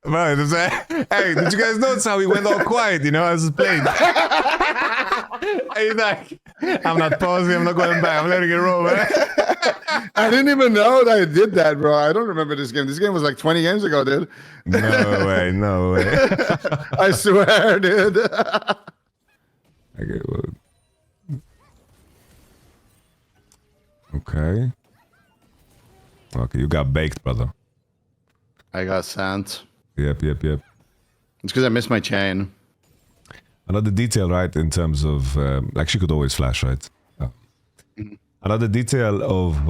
Right, hey, did you guys notice how he went all quiet, you know, as he played? He's like, I'm not pausing, I'm not going back, I'm letting it roll, man. I didn't even know that I did that, bro. I don't remember this game. This game was like 20 games ago, dude. No way, no way. I swear, dude. Okay, well. Okay. Okay, you got baked, brother. I got sent. Yep. It's because I missed my chain. Another detail, right, in terms of, like she could always flash, right? Oh. Another detail of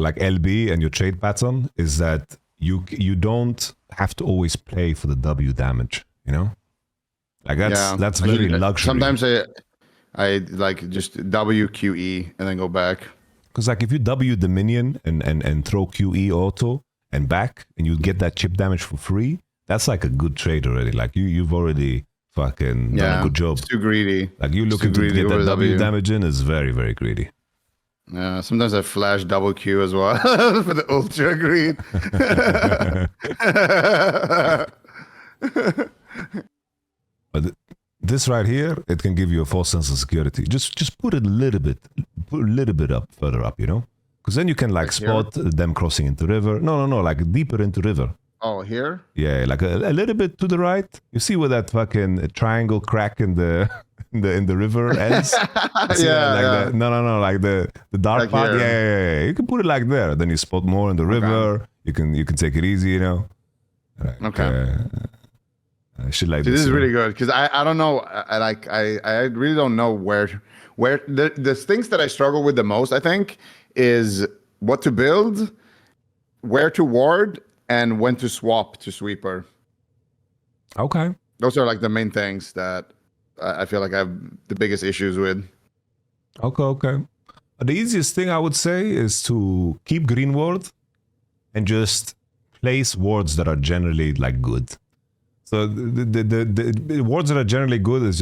like LB and your trade pattern is that you don't have to always play for the W damage, you know? Like that's very luxury. Sometimes I like just WQE and then go back. Because like if you W the minion and throw QE auto and back and you get that chip damage for free, that's like a good trade already. Like you've already fucking done a good job. It's too greedy. Like you looking to get that W damage in is very, very greedy. Yeah, sometimes I flash double Q as well for the ultra greed. But this right here, it can give you a false sense of security. Just put it a little bit up, further up, you know? Because then you can like spot them crossing into river. No, like deeper into river. Oh, here? Yeah, like a little bit to the right. You see where that fucking triangle crack in the river ends? Yeah. No, like the dark like part. Here. Yeah. You can put it like there. Then you spot more in the river. You can take it easy, you know. Right. Okay. Shit like this is really good because I don't know. I really don't know where the things that I struggle with the most, I think, is what to build, where to ward, and when to swap to sweeper. Okay. Those are like the main things that I feel like I have the biggest issues with. Okay. The easiest thing I would say is to keep green ward and just place wards that are generally like good. So the wards that are generally good is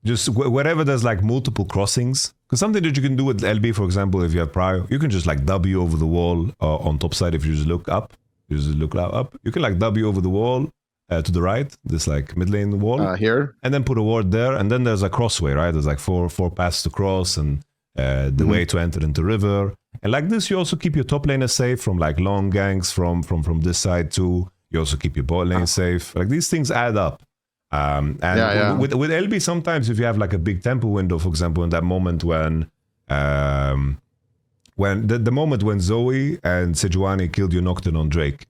just wherever there's like multiple crossings. Because something that you can do with LB, for example, if you have prio, you can just like W over the wall on top side. If you just look up, you can like W over the wall to the right, this like mid lane wall here, and then put a ward there, and then there's a crossway, right? There's like four paths to cross and the way to enter into river. And like this, you also keep your top laner safe from like long ganks from this side too. You also keep your bot lane safe. Like these things add up. With LB, sometimes if you have like a big tempo window, for example, in that moment when the moment when Zoe and Sejuani killed your Nocturne on Drake,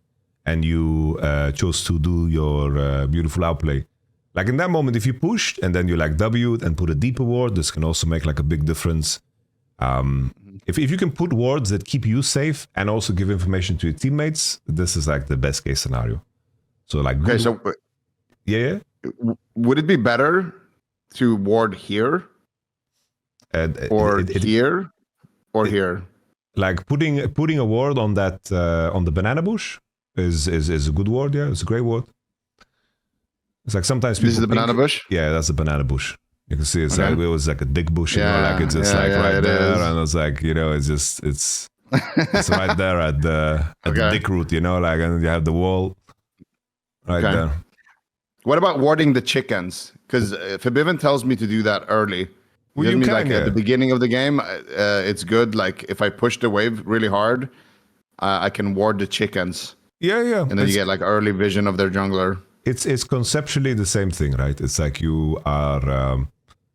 and you chose to do your beautiful outplay, like in that moment, if you pushed and then you like W'd and put a deeper ward, this can also make like a big difference. If you can put wards that keep you safe and also give information to your teammates, this is like the best case scenario. So like, yeah. Would it be better to ward here, here, or here? Like putting a ward on that on the banana bush is a good ward. Yeah, it's a great ward. It's like sometimes people. This is the banana bush. Yeah, that's the banana bush. You can see it's like it was like a dick bush, you know, like it's just right there, and it's like, you know, it's right there at the dick root, you know, like, and you have the wall right there. What about warding the chickens? Because Forbidden tells me to do that early. Well, you can, at the beginning of the game, it's good. Like if I push the wave really hard, I can ward the chickens. Yeah. And then you get like early vision of their jungler. It's conceptually the same thing, right? It's like you are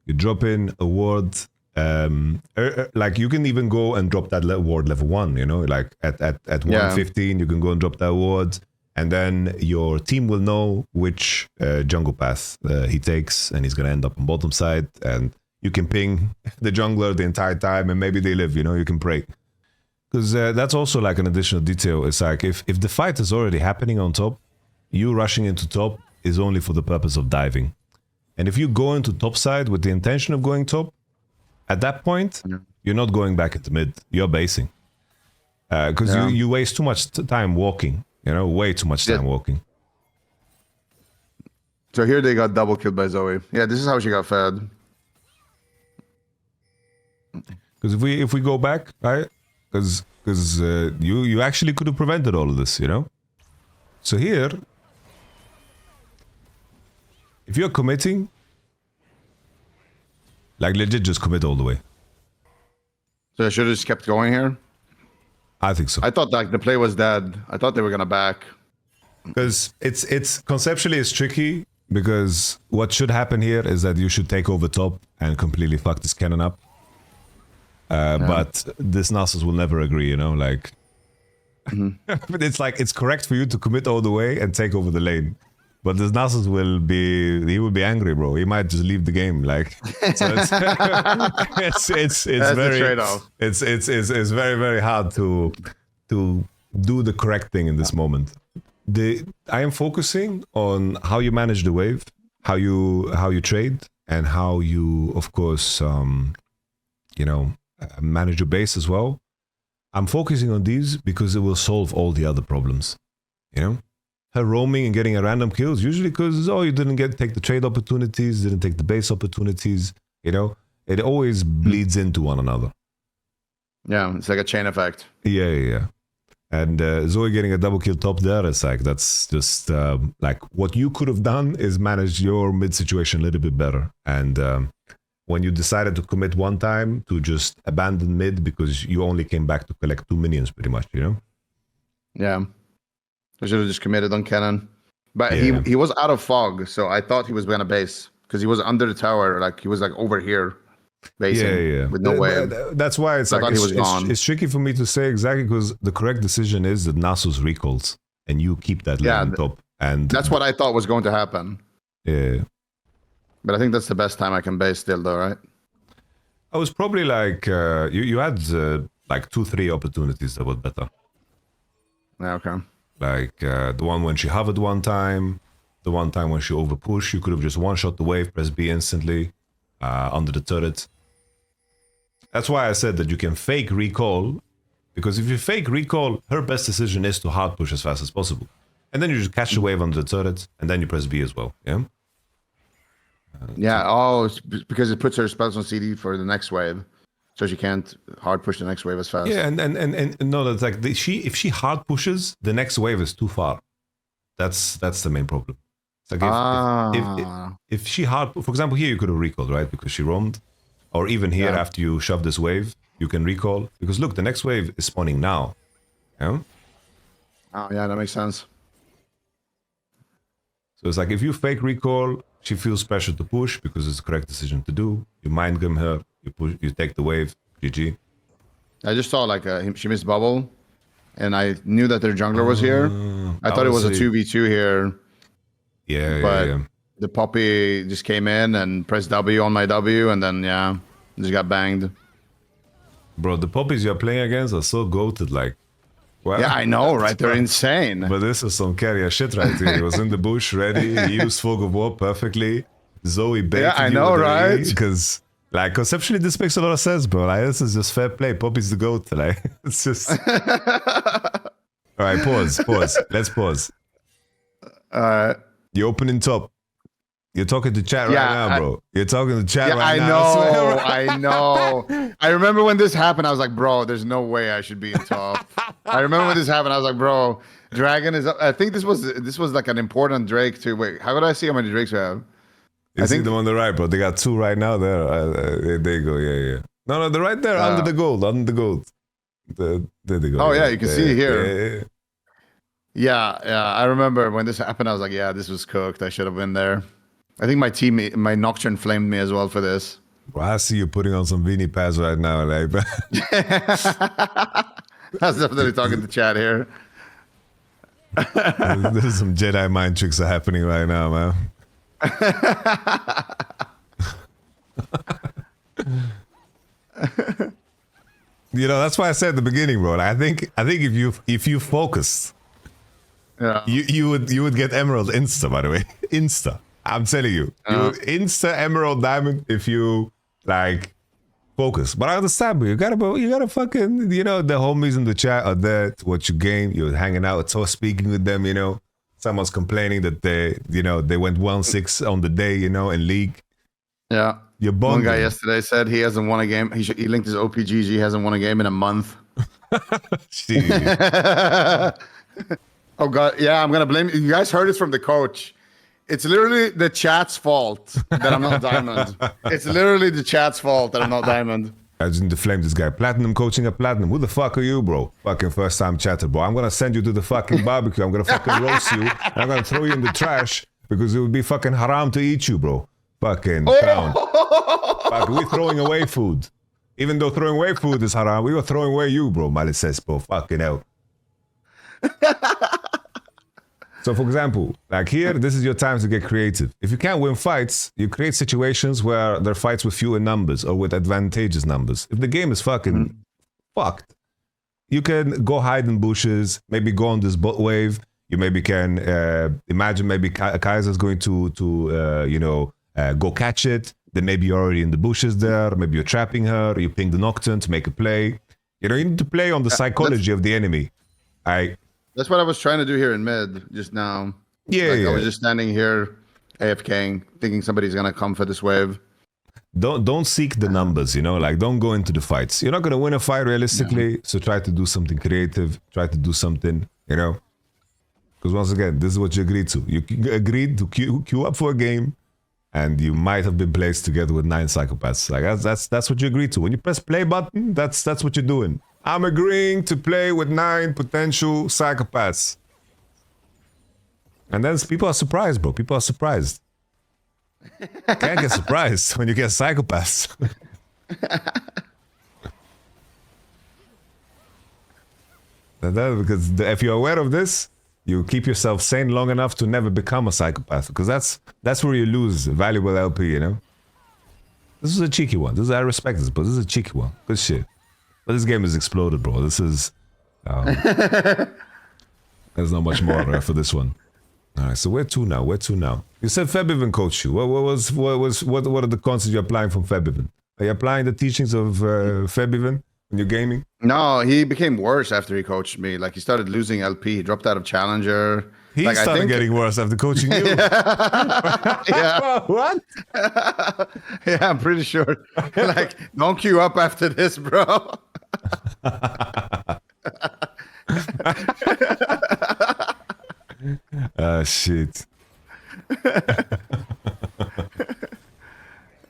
you drop in a ward. Like you can even go and drop that ward level 1. You know, like at 115, you can go and drop that ward. And then your team will know which jungle path he takes, and he's going to end up on bottom side. And you can ping the jungler the entire time, and maybe they live, you know, you can pray. Because that's also like an additional detail. It's like if the fight is already happening on top, you rushing into top is only for the purpose of diving. And if you go into top side with the intention of going top, at that point, you're not going back into mid, you're basing. Because you waste too much time walking. You know, way too much time walking. So here they got double killed by Zoe. Yeah, this is how she got fed. Because if we go back, right? Because you actually could have prevented all of this, you know. So here, if you're committing, like legit, just commit all the way. So I should have just kept going here. I think so. I thought like the play was dead. I thought they were gonna back. Because it's conceptually it's tricky, because what should happen here is that you should take over top and completely fuck this cannon up. But this Nasus will never agree, you know, like. But it's like it's correct for you to commit all the way and take over the lane. But this Nasus will be angry, bro. He might just leave the game, like. So it's very trade-off. It's very, very hard to do the correct thing in this moment. I am focusing on how you manage the wave, how you trade, and how you, of course, manage your base as well. I'm focusing on these because it will solve all the other problems. You know, her roaming and getting a random kills usually because you didn't take the trade opportunities, didn't take the base opportunities. You know, it always bleeds into one another. Yeah, it's like a chain effect. Yeah. And Zoe getting a double kill top there, it's like, that's just like what you could have done is manage your mid situation a little bit better. And when you decided to commit one time to just abandon mid because you only came back to collect 2 minions pretty much, you know? Yeah. I should have just committed on Cannon. But he was out of fog, so I thought he was going to base because he was under the tower, like he was like over here. Basing, with no way. That's why it's like it's tricky for me to say exactly, because the correct decision is that Nasus recalls and you keep that lane on top. And that's what I thought was going to happen. Yeah. But I think that's the best time I can base still, though, right? I was probably like you had like 2-3 opportunities that were better. Yeah, okay. Like the one when she hovered one time, the one time when she overpushed, you could have just one-shot the wave, press B instantly under the turret. That's why I said that you can fake recall, because if you fake recall, her best decision is to hard push as fast as possible. And then you just catch the wave under the turret, and then you press B as well, yeah? It's because it puts her spells on CD for the next wave. So she can't hard push the next wave as fast. Yeah, and no, that's like, if she hard pushes, the next wave is too far. That's the main problem. It's like if she hard, for example, here you could have recalled, right? Because she roamed. Or even here, after you shove this wave, you can recall. Because look, the next wave is spawning now. Yeah? Oh, yeah, that makes sense. So it's like, if you fake recall, she feels pressure to push because it's the correct decision to do. You mind game her, you push, you take the wave, GG. I just saw like she missed bubble, and I knew that their jungler was here. I thought it was a 2v2 here. Yeah, the Poppy just came in and pressed W on my W, and then just got banged. Bro, the Poppies you're playing against are so goated, like. Well, yeah, I know, right? They're insane. But this is some carrier shit right here. He was in the bush, ready. He used Fog of War perfectly. Zoe baited I know, right? Because, like, conceptually, this makes a lot of sense, bro. Like, this is just fair play. Poppy's the goat. Like, it's just. All right, pause. Let's pause. You opening top. You're talking to chat right now, bro. You're talking to chat right now. I know. I remember when this happened, I was like, bro, there's no way I should be in top. I remember when this happened, I was like, bro, Dragon is up. I think this was like an important Drake too. Wait, how could I see how many Drakes we have? I think them on the right, bro. They got 2 right now there. There you go. Yeah. No, they're right there under the gold. There they go. Oh, yeah, you can see here. Yeah. I remember when this happened, I was like, yeah, this was cooked. I should have been there. I think my Nocturne flamed me as well for this. Bro, I see you putting on some Vini pads right now. Like, that's definitely talking to chat here. There's some Jedi mind tricks are happening right now, man. You know, that's why I said at the beginning, bro. I think if you focused, you would get Emerald insta. By the way, insta. I'm telling you, you would insta Emerald Diamond if you like focus. But I understand, but you gotta fucking, you know, the homies in the chat are there to watch your game. You're hanging out, so speaking with them, you know. Someone's complaining that they went 1-6 on the day, you know, in League. Yeah. You're bonding. One guy yesterday said he hasn't won a game. He linked his OPGG. He hasn't won a game in a month. Oh God, yeah, I'm gonna blame you. You guys heard it from the coach. It's literally the chat's fault that I'm not diamond. It's literally the chat's fault that I'm not diamond. I just need to flame this guy. Platinum coaching a platinum. Who the fuck are you, bro? Fucking first time chatter, bro. I'm gonna send you to the fucking barbecue. I'm gonna fucking roast you. And I'm gonna throw you in the trash because it would be fucking haram to eat you, bro. Fucking clown. Fuck, we're throwing away food. Even though throwing away food is haram, we were throwing away you, bro. Malik says, bro. Fucking hell. So, for example, like here, this is your time to get creative. If you can't win fights, you create situations where there are fights with fewer numbers or with advantageous numbers. If the game is fucking fucked, you can go hide in bushes, maybe go on this bot wave. You maybe can imagine maybe Kaiser's going to go catch it. Then maybe you're already in the bushes there. Maybe you're trapping her. You ping the Nocturne to make a play. You know, you need to play on the psychology of the enemy. That's what I was trying to do here in mid just now. Yeah, I was just standing here, AFKing, thinking somebody's gonna come for this wave. Don't seek the numbers, you know, like don't go into the fights. You're not gonna win a fight realistically, so try to do something creative, try to do something, you know. Because once again, this is what you agreed to. You agreed to queue up for a game, and you might have been placed together with 9 psychopaths. Like that's what you agreed to. When you press play button, that's what you're doing. I'm agreeing to play with 9 potential psychopaths. And then people are surprised, bro. People are surprised. Can't get surprised when you get psychopaths. Because if you're aware of this, you keep yourself sane long enough to never become a psychopath. Because that's where you lose valuable LP, you know? This is a cheeky one. I respect this, but this is a cheeky one. Good shit. But this game has exploded, bro. This is... there's not much more for this one. All right, so where to now? You said Febiven coached you. What are the concepts you're applying from Febiven? Are you applying the teachings of Febiven when you're gaming? No, he became worse after he coached me. Like, he started losing LP. He dropped out of Challenger. He started getting worse after coaching you. Yeah. What? Yeah, I'm pretty sure. Like, don't queue up after this, bro. Shit.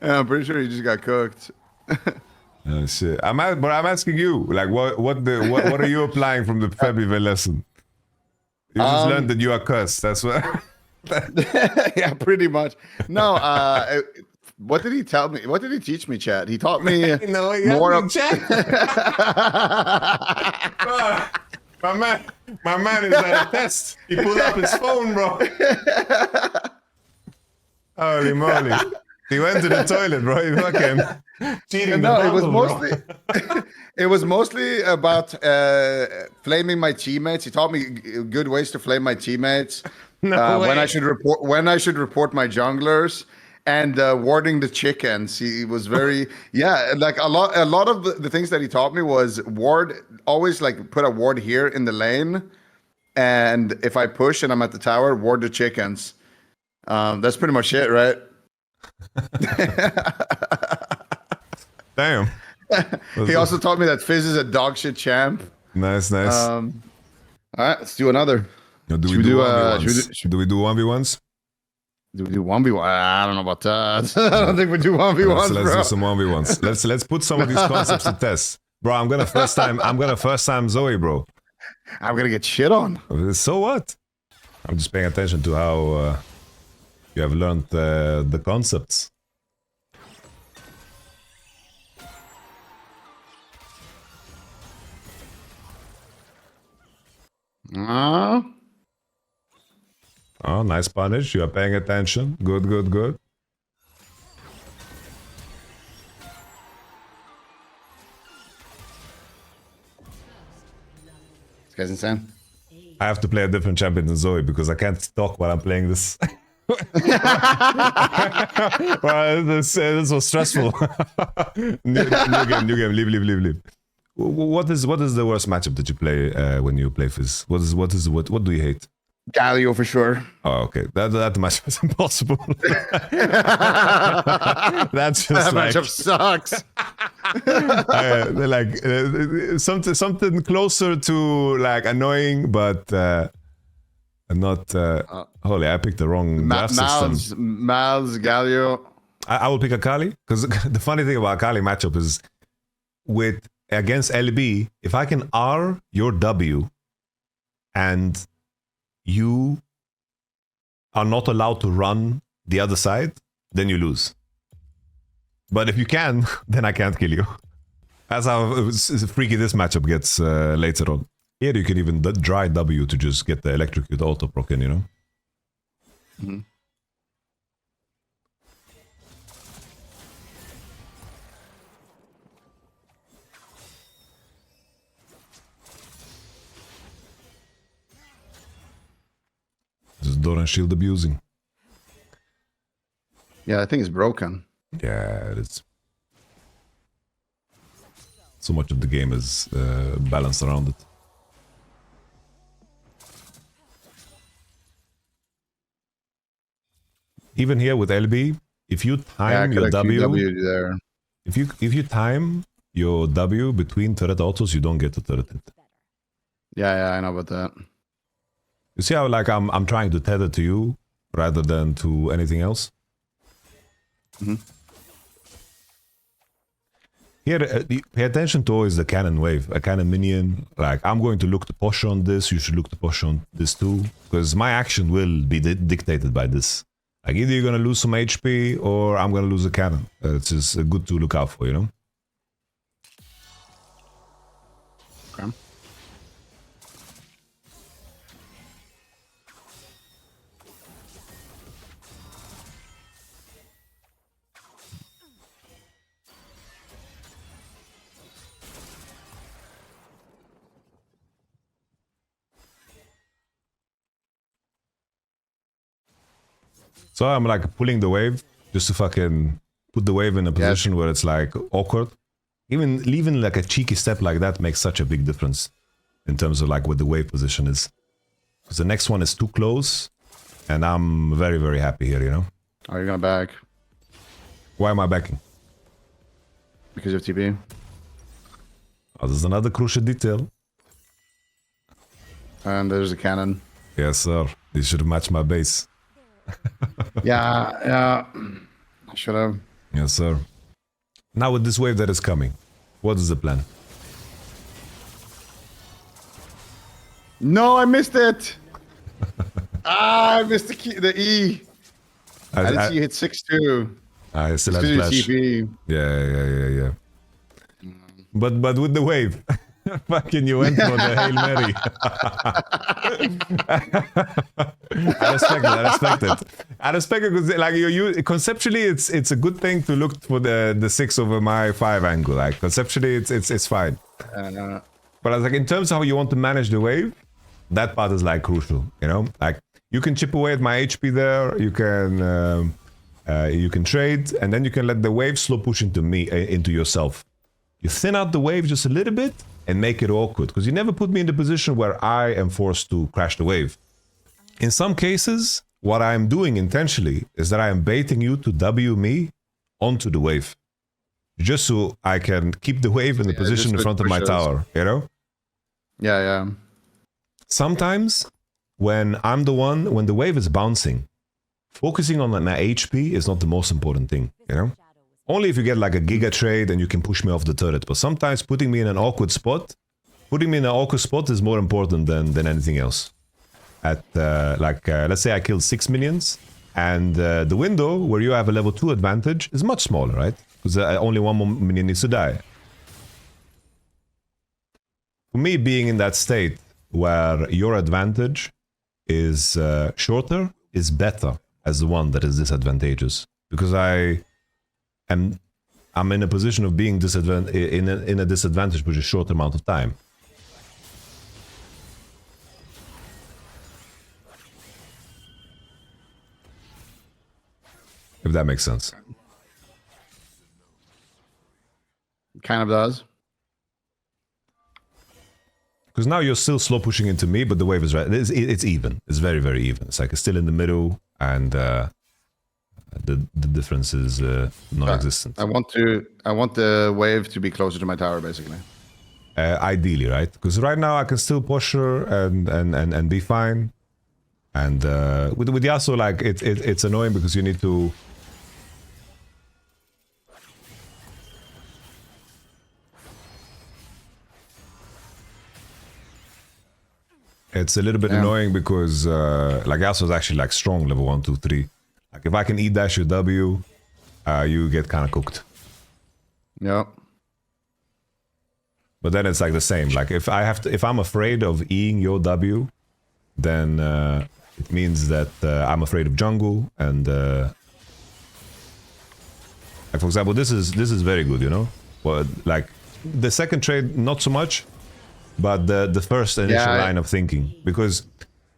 Yeah, I'm pretty sure he just got cooked. Shit. But I'm asking you, like, what are you applying from the February lesson? You just learned that you are cursed. That's what. Yeah, pretty much. No, what did he tell me? What did he teach me, Chad? He taught me more of Chad. My man is at a test. He pulled up his phone, bro. Holy moly. He went to the toilet, bro. He fucking cheating. No, it was mostly about flaming my teammates. He taught me good ways to flame my teammates. When I should report my junglers, and warding the chickens. He was very like a lot of the things that he taught me was always like put a ward here in the lane, and if I push and I'm at the tower, ward the chickens. That's pretty much it, right? Damn. He also taught me that Fizz is a dog shit champ. Nice. All right, let's do another. Do we do 1v1s? Do we do 1v1? I don't know about that. I don't think we do 1v1s, let's do some 1v1s. Let's put some of these concepts to test. Bro, I'm gonna first time Zoe, bro. I'm gonna get shit on. So what? I'm just paying attention to how you have learned the concepts. Oh, nice punish. You are paying attention. Good. This guy's insane. I have to play a different champion than Zoe because I can't talk while I'm playing this. Well, this was stressful. New game. Leave. What is the worst matchup that you play when you play Fizz? What do you hate? Galio for sure. Oh, okay. That matchup is impossible. That's just that like, matchup sucks. Something closer to like annoying, but and not... holy, I picked the wrong draft system. Mal's, Galio. I will pick Akali, because the funny thing about Akali matchup is against LB, if I can R your W and you are not allowed to run the other side, then you lose. But if you can, then I can't kill you. That's how freaky this matchup gets later on. Here you can even dry W to just get the electrocute auto proc in, you know? Mm-hmm. This is Doran shield abusing. Yeah, I think it's broken. Yeah, it is. So much of the game is balanced around it. Even here with LB, if you time your W there. If you time your W between turret autos, you don't get to turret hit. Yeah, I know about that. You see how like I'm trying to tether to you rather than to anything else? Mm-hmm. Here, pay attention to always the cannon wave, a cannon minion. Like, I'm going to look to push on this, you should look to push on this too, because my action will be dictated by this. Like, either you're going to lose some HP or I'm going to lose a cannon. It's just good to look out for, you know? Okay. So I'm like pulling the wave just to fucking put the wave in a position where it's like awkward. Even leaving like a cheeky step like that makes such a big difference in terms of like what the wave position is. Because the next one is too close and I'm very, very happy here, you know? Are you gonna back? Why am I backing? Because of TP. Oh, there's another crucial detail. And there's a cannon. Yes, sir. This should match my base. yeah. I should have. Yes, sir. Now with this wave that is coming, what is the plan? No, I missed it. I missed the E. I didn't see you hit 6-2. I still had flash. TP. Yeah. But with the wave. Fucking you went for the Hail Mary. I respect it because like you conceptually it's a good thing to look for the 6 over my 5 angle. Like conceptually it's fine. But as like in terms of how you want to manage the wave, that part is like crucial, you know? Like you can chip away at my HP there, you can trade, and then you can let the wave slow push into yourself. You thin out the wave just a little bit and make it awkward, because you never put me in the position where I am forced to crash the wave. In some cases, what I am doing intentionally is that I am baiting you to W me onto the wave. Just so I can keep the wave in the position in front of my tower, you know? Yeah. Sometimes, when the wave is bouncing, focusing on my HP is not the most important thing, you know? Only if you get like a giga trade and you can push me off the turret. But sometimes putting me in an awkward spot is more important than anything else. Let's say I killed 6 minions and the window where you have a level 2 advantage is much smaller, right? Because only one more minion needs to die. For me, being in that state where your advantage is shorter is better as the one that is disadvantageous. Because I'm in a position of being in a disadvantage for a short amount of time. If that makes sense. Kind of does. Because now you're still slow pushing into me, but the wave is right. It's even. It's very, very even. It's like it's still in the middle, and the difference is non-existent. I want the wave to be closer to my tower, basically. Ideally, right? Because right now I can still push her and be fine. And with Yasuo, like it's annoying because you need to. It's a little bit annoying because like Yasuo is actually like strong level 1, 2, 3. Like if I can E-dash your W, you get kind of cooked. Yep. But then it's like the same. Like if I'm afraid of Eing your W, then it means that I'm afraid of jungle. And like for example, this is very good, you know. But like the second trade, not so much. But the first initial line of thinking, because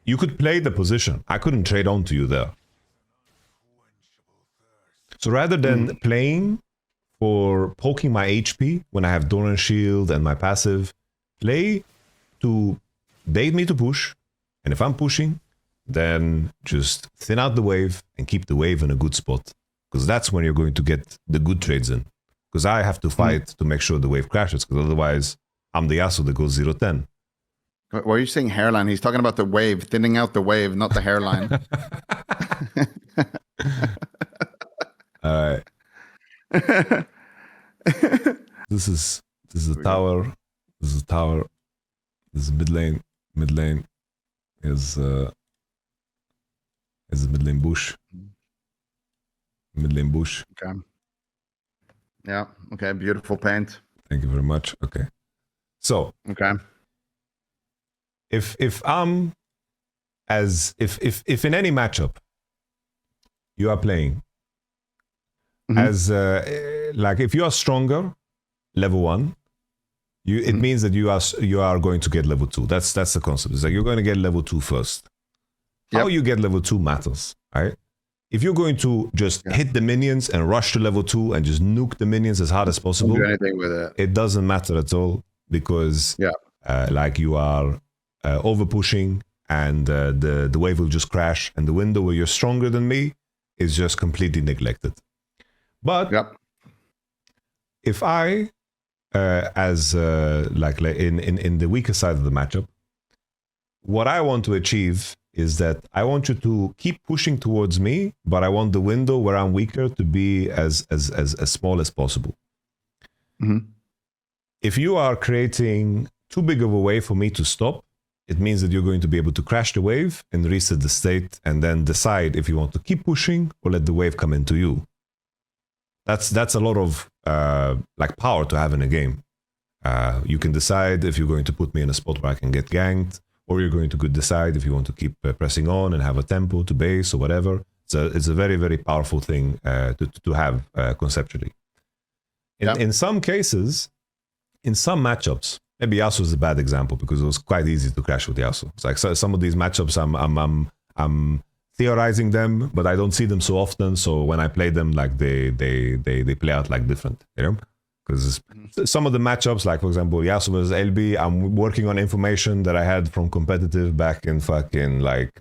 you could play the position. I couldn't trade on to you there. So rather than playing for poking my HP when I have Doran Shield and my passive, play to bait me to push. And if I'm pushing, then just thin out the wave and keep the wave in a good spot. Because that's when you're going to get the good trades in. Because I have to fight to make sure the wave crashes, because otherwise I'm the Yasuo that goes 0-10. Why are you saying hairline? He's talking about the wave, thinning out the wave, not the hairline. All right. This is a tower. This is a tower. This is mid lane. Mid lane is a mid lane bush. Mid lane bush. Okay. Yeah. Okay. Beautiful paint. Thank you very much. Okay. So. Okay. If I'm as if in any matchup you are playing as like if you are stronger level 1, it means that you are going to get level 2. That's the concept. It's like you're going to get level 2 first. How you get level 2 matters, right? If you're going to just hit the minions and rush to level 2 and just nuke the minions as hard as possible, don't do anything with it doesn't matter at all, because like you are over pushing, and the wave will just crash, and the window where you're stronger than me is just completely neglected. But if I as like in the weaker side of the matchup, what I want to achieve is that I want you to keep pushing towards me, but I want the window where I'm weaker to be as small as possible. If you are creating too big of a wave for me to stop, it means that you're going to be able to crash the wave and reset the state, and then decide if you want to keep pushing or let the wave come into you. That's a lot of like power to have in a game. You can decide if you're going to put me in a spot where I can get ganked, or you're going to decide if you want to keep pressing on and have a tempo to base or whatever. It's a very, very powerful thing to have conceptually. In some cases, in some matchups, maybe Yasuo is a bad example because it was quite easy to crash with Yasuo. It's like some of these matchups, I'm theorizing them, but I don't see them so often. So when I play them, like they play out like different, you know? Because some of the matchups, like for example, Yasuo versus LB, I'm working on information that I had from competitive back in fucking like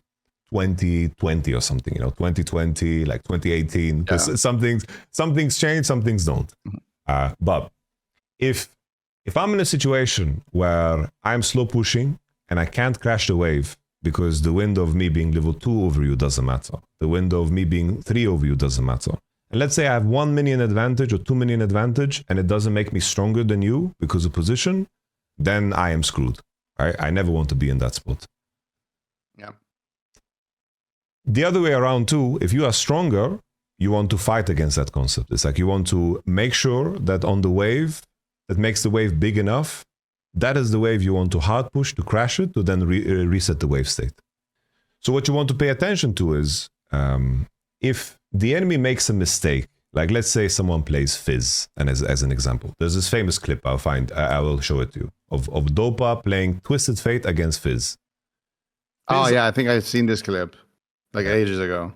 2020 or something, you know, 2020, like 2018. Because some things change, some things don't. But if I'm in a situation where I'm slow pushing and I can't crash the wave because the window of me being level 2 over you doesn't matter, the window of me being 3 over you doesn't matter, and let's say I have 1 minion advantage or 2 minion advantage and it doesn't make me stronger than you because of position, then I am screwed. Right? I never want to be in that spot. Yeah. The other way around too, if you are stronger, you want to fight against that concept. It's like you want to make sure that on the wave that makes the wave big enough, that is the wave you want to hard push to crash it, to then reset the wave state. So what you want to pay attention to is if the enemy makes a mistake, like let's say someone plays Fizz, and as an example, there's this famous clip I will show it to you, of Dopa playing Twisted Fate against Fizz. Oh yeah, I think I've seen this clip like ages ago.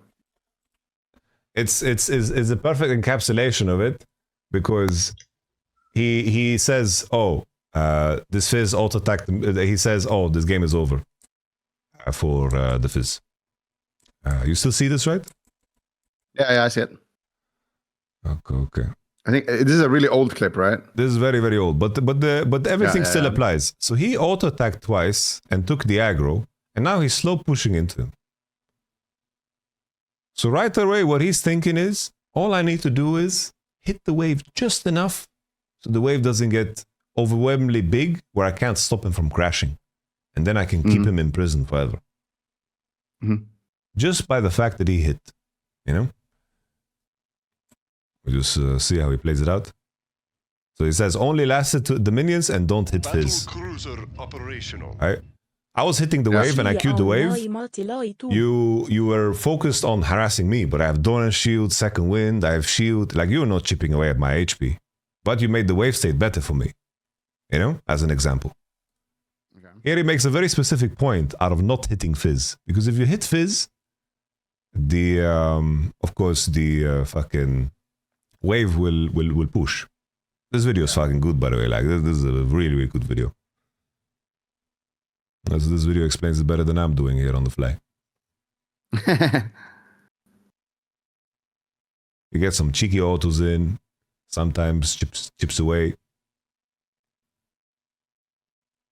It's a perfect encapsulation of it, because he says, this Fizz auto-attacked. He says, this game is over for the Fizz. You still see this, right? Yeah, I see it. Okay. I think this is a really old clip, right? This is very, very old, but everything still applies. So he auto-attacked twice and took the aggro, and now he's slow pushing into him. So right away, what he's thinking is, all I need to do is hit the wave just enough so the wave doesn't get overwhelmingly big where I can't stop him from crashing. And then I can keep him in prison forever. Just by the fact that he hit, you know? We just see how he plays it out. So he says, only lasted to the minions and don't hit Fizz. I was hitting the wave and I queued the wave. You were focused on harassing me, but I have Dawn and Shield, Second Wind, I have Shield. Like, you're not chipping away at my HP. But you made the wave state better for me. You know, as an example. Okay. Here he makes a very specific point out of not hitting Fizz. Because if you hit Fizz, the, of course, the fucking wave will push. This video is fucking good, by the way. Like, this is a really, really good video. As this video explains it better than I'm doing here on the fly. You get some cheeky autos in. Sometimes chips away.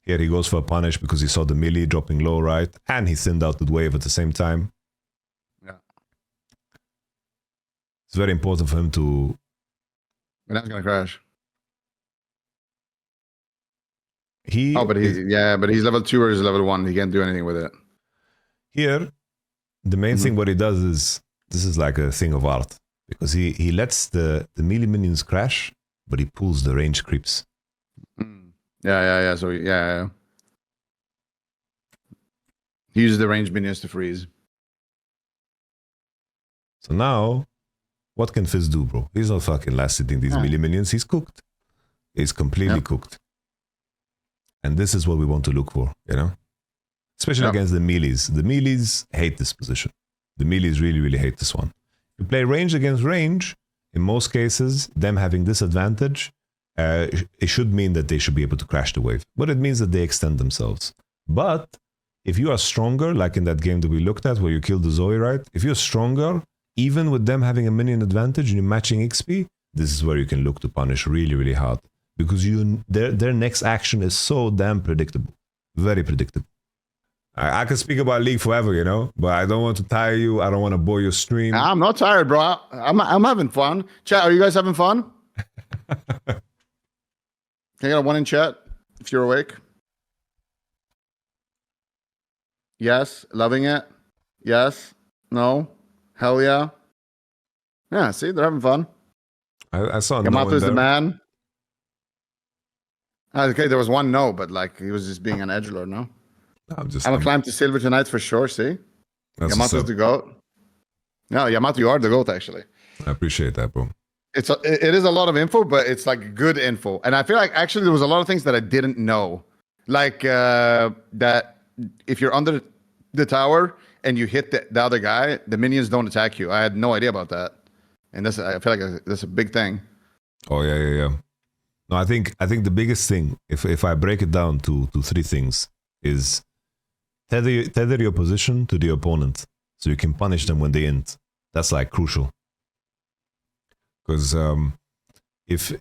Here he goes for a punish because he saw the melee dropping low, right? And he thinned out the wave at the same time. Yeah. It's very important for him to... And that's going to crash. But he's level 2 or he's level 1. He can't do anything with it. Here, the main thing what he does is, this is like a thing of art. Because he lets the melee minions crash, but he pulls the range creeps. Yeah. So, yeah. He uses the range minions to freeze. So now, what can Fizz do, bro? He's not fucking last-hitting these melee minions. He's cooked. He's completely cooked. And this is what we want to look for, you know? Especially against the melees. The melees hate this position. The melees really, really hate this one. If you play range against range, in most cases, them having this advantage, it should mean that they should be able to crash the wave. But it means that they extend themselves. But if you are stronger, like in that game that we looked at where you killed the Zoe, right? If you're stronger, even with them having a minion advantage and you're matching XP, this is where you can look to punish really, really hard. Because their next action is so damn predictable. Very predictable. I can speak about League forever, you know, but I don't want to tire you. I don't want to bore your stream. I'm not tired, bro. I'm having fun. Chat, are you guys having fun? Can I get a 1 in chat if you're awake? Yes. Loving it? Yes. No. Hell yeah. Yeah, see, they're having fun. I saw Yamato's the man. Okay, there was one no, but like he was just being an edgelord, no? I'm gonna climb to silver tonight for sure, see? Yamato's the GOAT. No, Yamato, you are the GOAT, actually. I appreciate that, bro. It is a lot of info, but it's like good info. And I feel like actually there was a lot of things that I didn't know. Like that if you're under the tower and you hit the other guy, the minions don't attack you. I had no idea about that. And I feel like that's a big thing. Oh, yeah. No, I think the biggest thing, if I break it down to 3 things, is tether your position to the opponent so you can punish them when they int. That's like crucial. Because if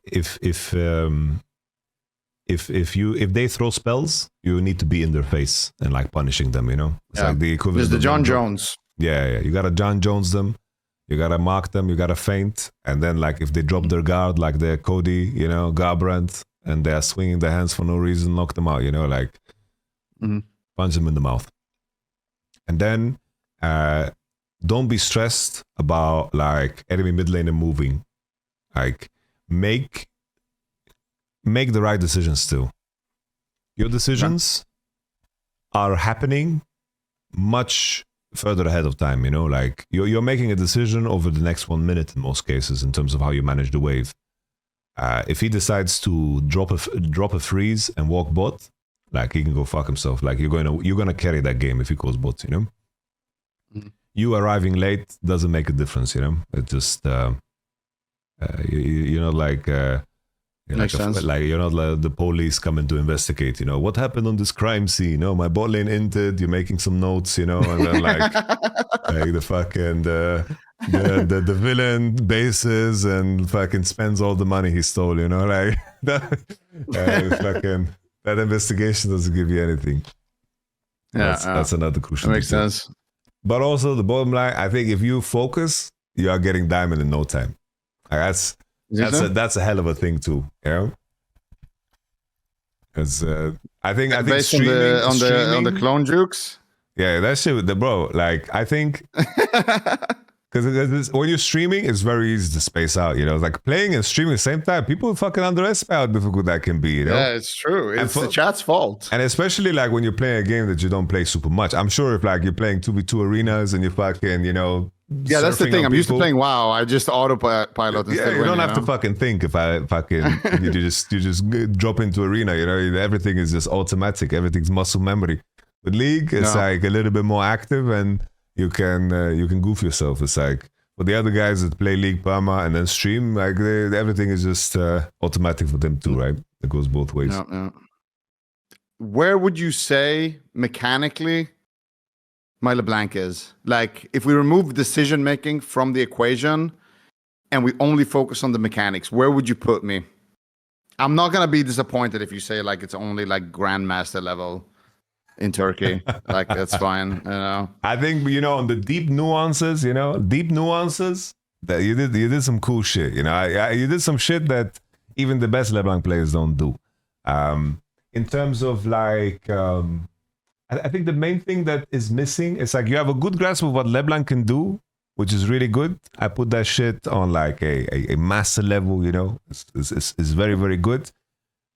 they throw spells, you need to be in their face and like punishing them, you know? It's like the equivalent. There's the John Jones. Yeah. You gotta John Jones them. You gotta mark them, you gotta feint, and then like if they drop their guard, like they're Cody, you know, Garbrandt, and they're swinging their hands for no reason, knock them out, you know, like punch them in the mouth. And then don't be stressed about like enemy mid laner moving. Like make the right decisions too. Your decisions are happening much further ahead of time, you know, like you're making a decision over the next 1 minute in most cases in terms of how you manage the wave. If he decides to drop a freeze and walk bot, like he can go fuck himself. Like you're gonna carry that game if he goes bot, you know. You arriving late doesn't make a difference, you know. It just you're not like Makes sense. Like you're not like the police coming to investigate, you know, what happened on this crime scene. No, my bot lane inted, you're making some notes, you know, and then like the fucking the villain bases and fucking spends all the money he stole, you know, like that investigation doesn't give you anything. That's another crucial. That makes sense. But also the bottom line, I think if you focus, you are getting diamond in no time. Like that's a hell of a thing too, you know. Because I think streaming on the clone jukes. Yeah, that shit with the bro. Like I think because when you're streaming, it's very easy to space out. You know, like playing and streaming at the same time. People fucking underestimate how difficult that can be. You know? Yeah, it's true. It's the chat's fault. And especially like when you're playing a game that you don't play super much. I'm sure if like you're playing 2v2 arenas and you're fucking, you know. Yeah, that's the thing. I'm used to playing WoW. I just autopilot. Yeah, you don't have to fucking think. If I fucking you just drop into arena. You know, everything is just automatic. Everything's muscle memory. With League, it's like a little bit more active, and you can goof yourself. It's like for the other guys that play League Parma and then stream, like everything is just automatic for them too, right? It goes both ways. Yeah. Where would you say mechanically my LeBlanc is? Like, if we remove decision making from the equation and we only focus on the mechanics, where would you put me? I'm not gonna be disappointed if you say like it's only like Grandmaster level in Turkey. Like, that's fine, you know. I think, you know, on the deep nuances, that you did some cool shit. You know, you did some shit that even the best LeBlanc players don't do. In terms of like, I think the main thing that is missing is like you have a good grasp of what LeBlanc can do, which is really good. I put that shit on like a master level. You know, it's very, very good.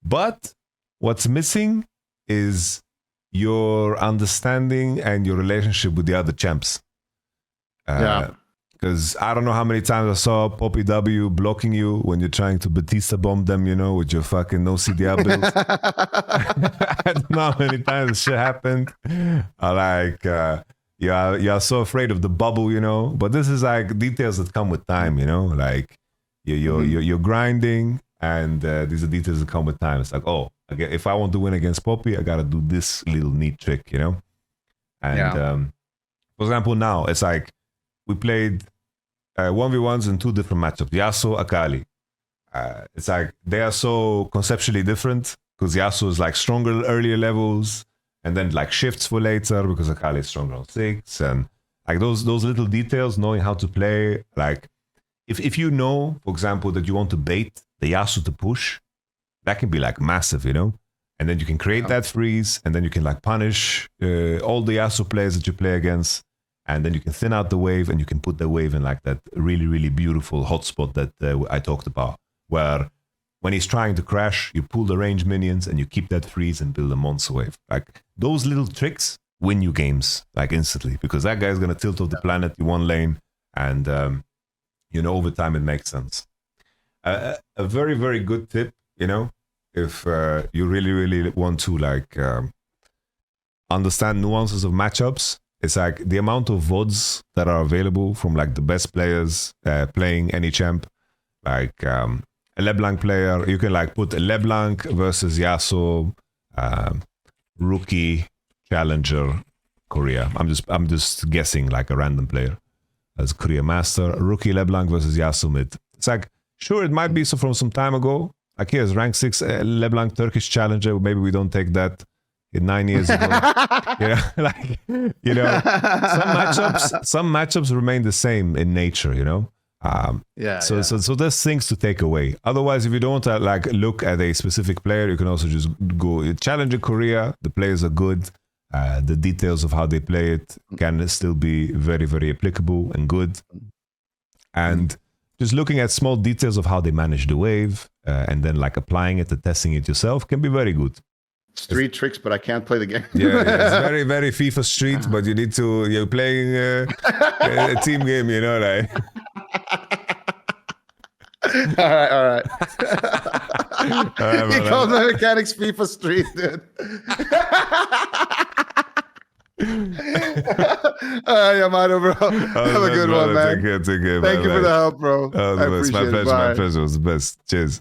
But what's missing is your understanding and your relationship with the other champs. Because I don't know how many times I saw Poppy W blocking you when you're trying to Batista bomb them, you know, with your fucking no CDR build. I don't know how many times this shit happened. You're so afraid of the bubble, you know. But this is like details that come with time, you know. Like you're grinding, and these are details that come with time. It's like, oh, again, if I want to win against Poppy, I gotta do this little neat trick, you know. And for example, now it's like we played 1v1s in two different matchups, Yasuo, Akali. It's like they are so conceptually different because Yasuo is like stronger earlier levels and then like shifts for later because Akali is stronger on 6, and like those little details, knowing how to play. Like if you know, for example, that you want to bait the Yasuo to push, that can be like massive, you know. And then you can create that freeze, and then you can like punish all the Yasuo players that you play against. And then you can thin out the wave, and you can put the wave in like that really, really beautiful hotspot that I talked about, where when he's trying to crash, you pull the range minions and you keep that freeze and build a monster wave. Like those little tricks win you games like instantly, because that guy's going to tilt off the planet in one lane, and you know, over time it makes sense. A very, very good tip, you know, if you really, really want to like understand nuances of matchups. It's like the amount of VODs that are available from like the best players playing any champ. Like a LeBlanc player, you can like put a LeBlanc versus Yasuo, rookie, challenger, Korea. I'm just guessing like a random player as Korea master, rookie LeBlanc versus Yasuo mid. It's like, sure, it might be so from some time ago. Like here's rank 6 LeBlanc Turkish challenger. Maybe we don't take that. 9 years ago, you know, like, you know, some matchups remain the same in nature, you know. So there's things to take away. Otherwise, if you don't want to like look at a specific player, you can also just go Challenger Korea. The players are good. The details of how they play it can still be very, very applicable and good. And just looking at small details of how they manage the wave and then like applying it and testing it yourself can be very good. Street tricks, but I can't play the game. Yeah, it's very, very FIFA Street, but you're playing a team game, you know, like. All right. He calls my mechanics FIFA Street, dude. Yamato, bro. Have a good one, man. Take care. Thank you for the help, bro. I appreciate my pleasure. Bye. My pleasure. It was the best. Cheers.